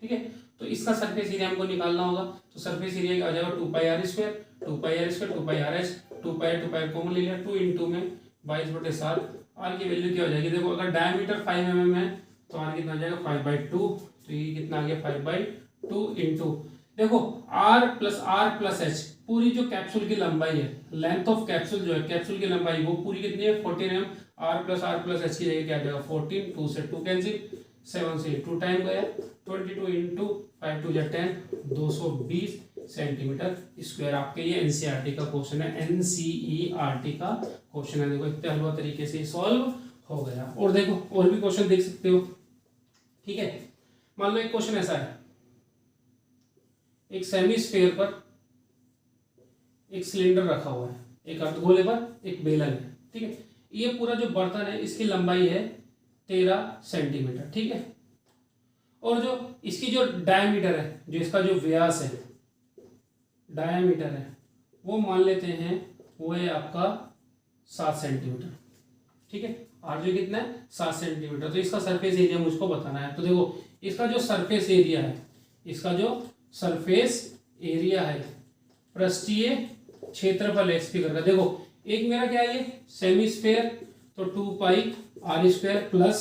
ठीक है। तो इसका सरफेस एरिया हमको निकालना होगा, तो सरफेस एरिया क्या हो जाएगा 2 pi r square 2 pi r square 2 pi r h 2 pi common ले लिया 2 इंटू में 22/7, आर की वैल्यू क्या हो जाएगी, देखो अगर डायमीटर 5 mm है तो आर कितना आ जाएगा 5/2, तो ये कितना आ गया 5/2 इंटू देखो आर प्लस एच, पूरी जो कैप्सूल की लंबाई है लेंथ ऑफ कैप्सूल जो है कैप्सूल की लंबाई वो पूरी कितनी है 14 mm, आर प्लस एच की जगह क्या आ जाएगा 14, 2 से 2 कैंसिल, 7 से 2 टाइम गया 22 इंटू 5 2 10 220 सेंटीमीटर स्क्वायर। आपके ये एनसीईआरटी का क्वेश्चन है, एनसीईआरटी का क्वेश्चन है, देखो इतने हलवा तरीके से सॉल्व हो गया। और देखो और भी क्वेश्चन देख सकते हो, ठीक है। मान लो एक क्वेश्चन ऐसा है, एक सेमी स्फीयर पर एक सिलेंडर रखा हुआ है, एक अर्धगोले पर एक बेलन है, ठीक है। ये पूरा जो बर्तन है इसकी लंबाई है 13 सेंटीमीटर, ठीक है, और जो इसकी जो डायमीटर है जो इसका जो व्यास है डायमीटर है वो मान लेते हैं वो है आपका 7 सेंटीमीटर, ठीक है। आर जो कितना है 7 सेंटीमीटर, तो इसका सरफेस एरिया मुझको बताना है। तो देखो इसका जो सरफेस एरिया है, इसका जो सरफेस एरिया है पृष्ठीय क्षेत्रफल है स्पीकर का, देखो एक मेरा क्या है ये सेमी स्फीयर तो 2 पाई आर स्क्वायर प्लस,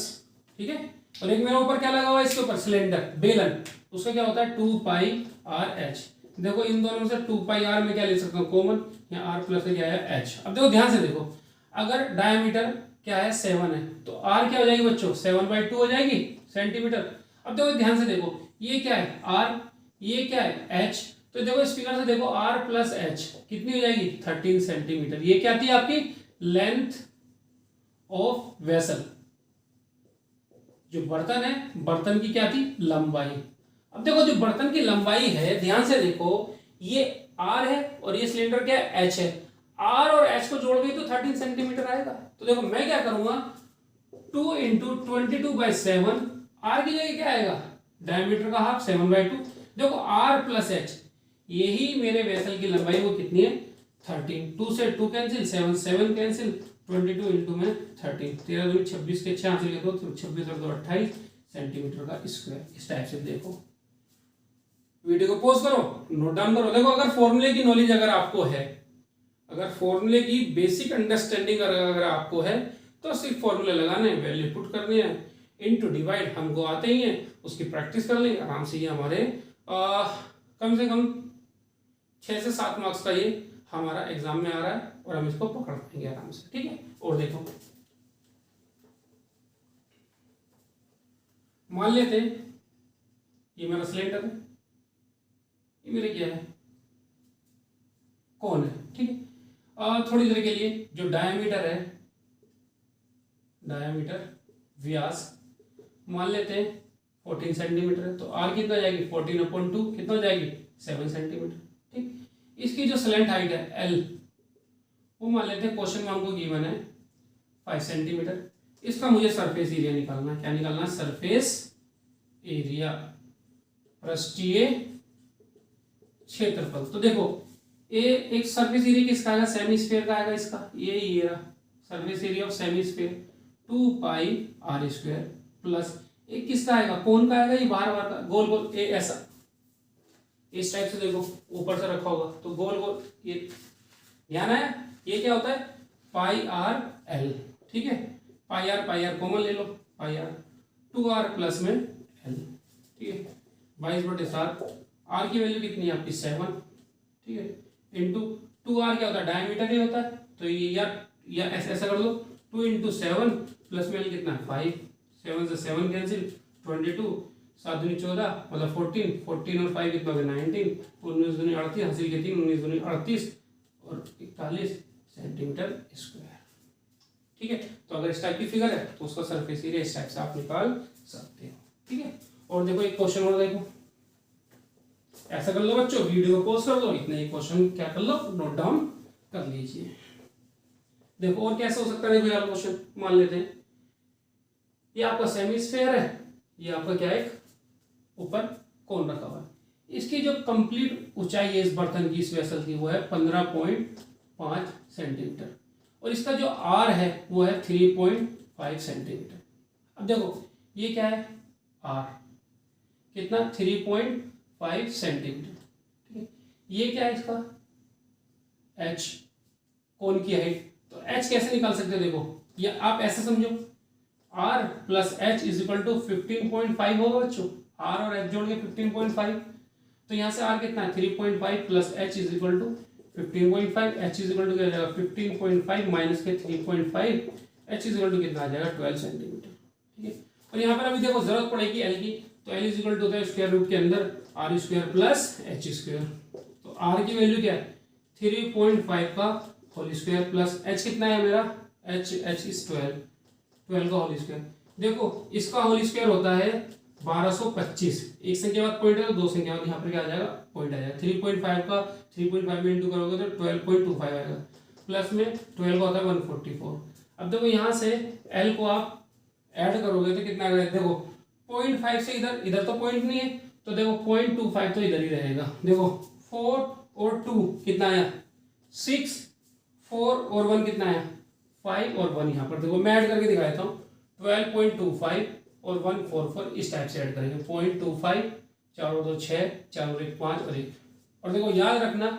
ठीक है, और एक मेरा ऊपर क्या लगा हुआ है इसके ऊपर सिलेंडर बेलन, उसका क्या होता है 2 पाई आर एच। देखो इन दोनों में से 2 पाई आर में क्या ले सकता हूँ कॉमन, यहाँ आर प्लस क्या है एच। अब देखो ध्यान से देखो, अगर डायमीटर क्या है 7 है तो आर क्या हो जाएगी बच्चों 7/2 हो जाएगी सेंटीमीटर। अब देखो ध्यान से देखो ये क्या है आर, ये क्या है एच, तो देखो इस फिगर से देखो आर प्लस एच कितनी हो जाएगी 13 सेंटीमीटर। ये क्या थी आपकी लेंथ ऑफ वेसल, जो बर्तन है बर्तन की क्या थी लंबाई। अब देखो जो बर्तन की लंबाई है ध्यान से देखो ये आर है और ये सिलेंडर क्या है एच है, आर और एच को जोड़ गई तो 13 सेंटीमीटर आएगा। तो देखो मैं क्या करूंगा 2 इंटू 22/7, आर की जगह क्या आएगा डायमीटर का हाफ 7/2, देखो आर प्लस एच, यही मेरे वेसल की लंबाई वो कितनी है 13, 2 से 2 कैंसिल, 7 7 कैंसिल, 22 इंटू में 13, 13 दूनी 26 के 6 हासिल के 2, 26 और 2 28 सेंटीमीटर का स्क्वायर। इस टाइप से देखो, वीडियो को पॉज करो, नोट डाउन करो। देखो अगर फॉर्मूले की नॉलेज अगर आपको है, अगर फॉर्मूले की बेसिक अंडरस्टैंडिंग अगर आपको है, तो सिर्फ फॉर्मूले लगाने हैं, वैल्यू पुट करनी है, इनटू डिवाइड हमको आते ही हैं, उसकी प्रैक्टिस कर लेंगे आराम से। ये हमारे कम से कम 6 से 7 मार्क्स का ये हमारा एग्जाम में आ रहा है और हम इसको पकड़ पाएंगे आराम से, ठीक है। और देखो मान लेते हैं ये मेरा सिलेंडर है, ये मेरे क्या है कौन है, ठीक है। थोड़ी देर के लिए जो डायमीटर है, डायमीटर व्यास मान लेते हैं 14 सेंटीमीटर है, तो आर कितना जाएगी 14/2 कितना हो जाएगी 7 सेंटीमीटर, ठीक। इसकी जो स्लैंट हाइट है एल, वो मान लेते हैं क्वेश्चन में हमको गिवन है 5 सेंटीमीटर। इसका मुझे सरफेस एरिया निकालना है, क्या निकालना है सरफेस एरिया, पृष्ठीय क्षेत्रफल। तो देखो ये एक सरफेस एरिया किसका आएगा, सेमी स्फीयर का आएगा, इसका ये रहा surface area of semi sphere 2 pi r square plus एक किसका आएगा कोन का आएगा, ये बाहर बाहर का गोल गोल ए ऐसा इस टाइप से देखो ऊपर से रखा होगा, तो गोल गोल ये ध्यान है, ये क्या होता है पाई आर एल, ठीक है। पाई आर कॉमन ले लो, पाई आर 2r प्लस में एल, ठीक है। 22/7 आर की वैल्यू कितनी है आपकी 7, ठीक है, इंटू 2r क्या होता है डायमीटर ही होता है, तो ये या ऐसा कर दो 2 इंटू 7 प्लस में कितना है 5, 7 से 7 कैंसिल, 22 7 दूनी 14 मतलब 14 14 और 5 कितना हो गया 19, 19 दूनी 38 हासिल के 3 19 दूनी 38 और 41 सेंटीमीटर स्क्वायर, ठीक है। तो अगर इस टाइप की फिगर है तो उसका सरफेस एरिया इस टाइप से आप निकाल सकते हो, ठीक है। और देखो एक क्वेश्चन और देखो, ऐसा कर लो बच्चों, वीडियो को पॉज कर दो, इतना ही क्वेश्चन क्या कर लो नोट डाउन कर लीजिए। देखो और कैसा हो सकता है, देखो यार क्वेश्चन मान लेते हैं ये आपका सेमी स्फीयर है, ये आपका क्या है ऊपर कोन रखा हुआ है, इसकी जो कंप्लीट ऊंचाई है इस बर्तन की इस वेसल की वो है 15.5 सेंटीमीटर और इसका जो आर है वो है 3.5 सेंटीमीटर। अब देखो ये क्या है आर कितना 3.5 सेंटीमीटर, ठीक है। ये क्या है इसका एच कोन की हाइट, तो एच कैसे निकाल सकते हो, देखो ये आप ऐसे समझो r plus h is equal to 15.5 होगा बच्चों, r और h जोड़ के 15.5, तो यहाँ से r कितना है 3.5 plus h is equal to 15.5, h is equal to क्या जाएगा 15.5 माइनस के 3.5, h इज इक्वल टू कितना आ जाएगा 12 सेंटीमीटर, ठीक है। और यहाँ पर अभी देखो जरूरत पड़ेगी l की, तो l इज इक्वल टू होता है स्क्वायर रूट के अंदर r square plus h square, तो r की वैल्यू क्या है 3.5 का होल स्क्वायर प्लस h कितना है मेरा h इज 12 का होल स्क्वायर। देखो इसका होल स्क्वायर होता है 1225, एक संख्या बाद पॉइंट है तो दो संख्या बाद यहाँ पर क्या आ जाएगा पॉइंट आ जाएगा, 3.5 का 3.5 में इंटू करोगे तो 12.25 आएगा, प्लस में 12 का होता है 144। अब देखो यहाँ से L को आप ऐड करोगे तो कितना आएगा, देखो 0.5 से इधर तो पॉइंट नहीं है, तो देखो 0.25 तो इधर ही रहेगा। देखो 4 और 2 कितना आया 6, 4 और 1 कितना आया 5 और 1 यहाँ पर देखो मैं ऐड करके दिखा देता हूँ 12.25 और 144 इस टाइप से ऐड करेंगे 0.25 4 और 2 6 4 और 1 5 और 1, और देखो याद रखना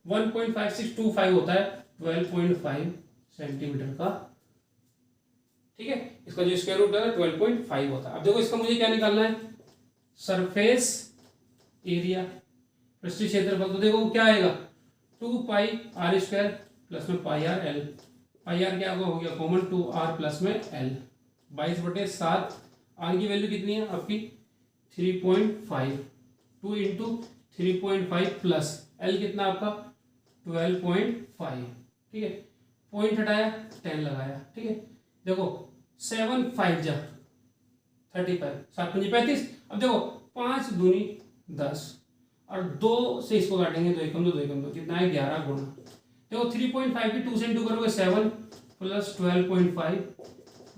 1.5625 होता है 12.5 सेंटीमीटर का, ठीक है। इसका जो स्क्वायर रूट है 12.5 होता है। अब देखो इसका मुझे क्या निकालना है सरफेस एरिया पृष्ठीय क्षेत्रफल, तो देखो क्या आएगा 2 पाई आर स्क्वायर प्लस में पाई आर एल, पाई आर क्या होगा हो गया कॉमन 2r प्लस में l, 22/7 आर की वैल्यू कितनी है आपकी 3.5, 2 इंटू 3.5 प्लस l कितना आपका 12.5, ठीक है। पॉइंट हटाया 10 लगाया, ठीक है। देखो 7 5 जा 35 7 5 35, अब देखो 5 दूनी 10 और 2 से इसको काटेंगे 2 एकम 2 एकम 2 कितना है 11 गुना, देखो 3.5 की 2 से इंटू करोगे 7 प्लस 12.5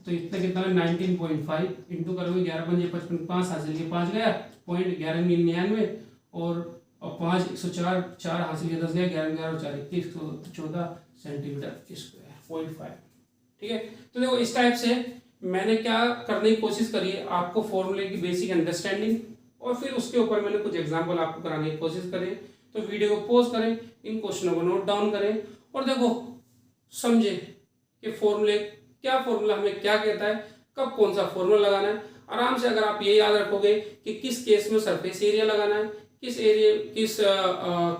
तो इतना कितना है 19.5 इंटू करोगे 11 5 55 5 हासिल के 5 गया पॉइंट 11 99 और 5 104 4 हासिल किया 10 गया 11 11 और 4 21 तो 14 सेंटीमीटर स्क्वायर 0.5। ठीक है, तो देखो इस टाइप से मैंने क्या करने की कोशिश करी है, आपको फॉर्मूले की बेसिक अंडरस्टैंडिंग और फिर उसके ऊपर मैंने कुछ एग्जांपल आपको कराने की कोशिश करी। तो वीडियो को पॉज करें, इन क्वेश्चनों को नोट डाउन करें और देखो समझे कि फॉर्मूले क्या, फॉर्मूला हमें क्या कहता है, कब कौन सा फॉर्मूला लगाना है। आराम से अगर आप ये याद रखोगे कि किस केस में सरफेस एरिया लगाना है, किस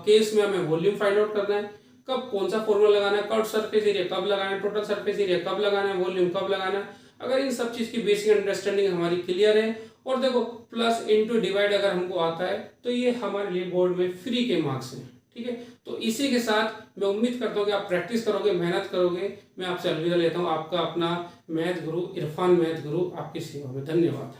केस में हमें वॉल्यूम फाइंड आउट करना है, कब कौन सा फॉर्मूला लगाना है, कर्व सरफेस एरिया कब लगाना है, टोटल सरफेस एरिया कब लगाना है, वॉल्यूम कब लगाना है। अगर इन सब चीज की बेसिक अंडरस्टैंडिंग हमारी क्लियर है और देखो प्लस इनटू डिवाइड अगर हमको आता है तो ये हमारे लिए बोर्ड में फ्री के मार्क्स हैं। ठीक है, तो इसी के साथ मैं उम्मीद करता हूँ कि आप प्रैक्टिस करोगे, मेहनत करोगे। मैं आपसे अलविदा लेता हूँ, आपका अपना मैथ गुरु इरफान मैथ गुरु आपकी सेवा में। धन्यवाद।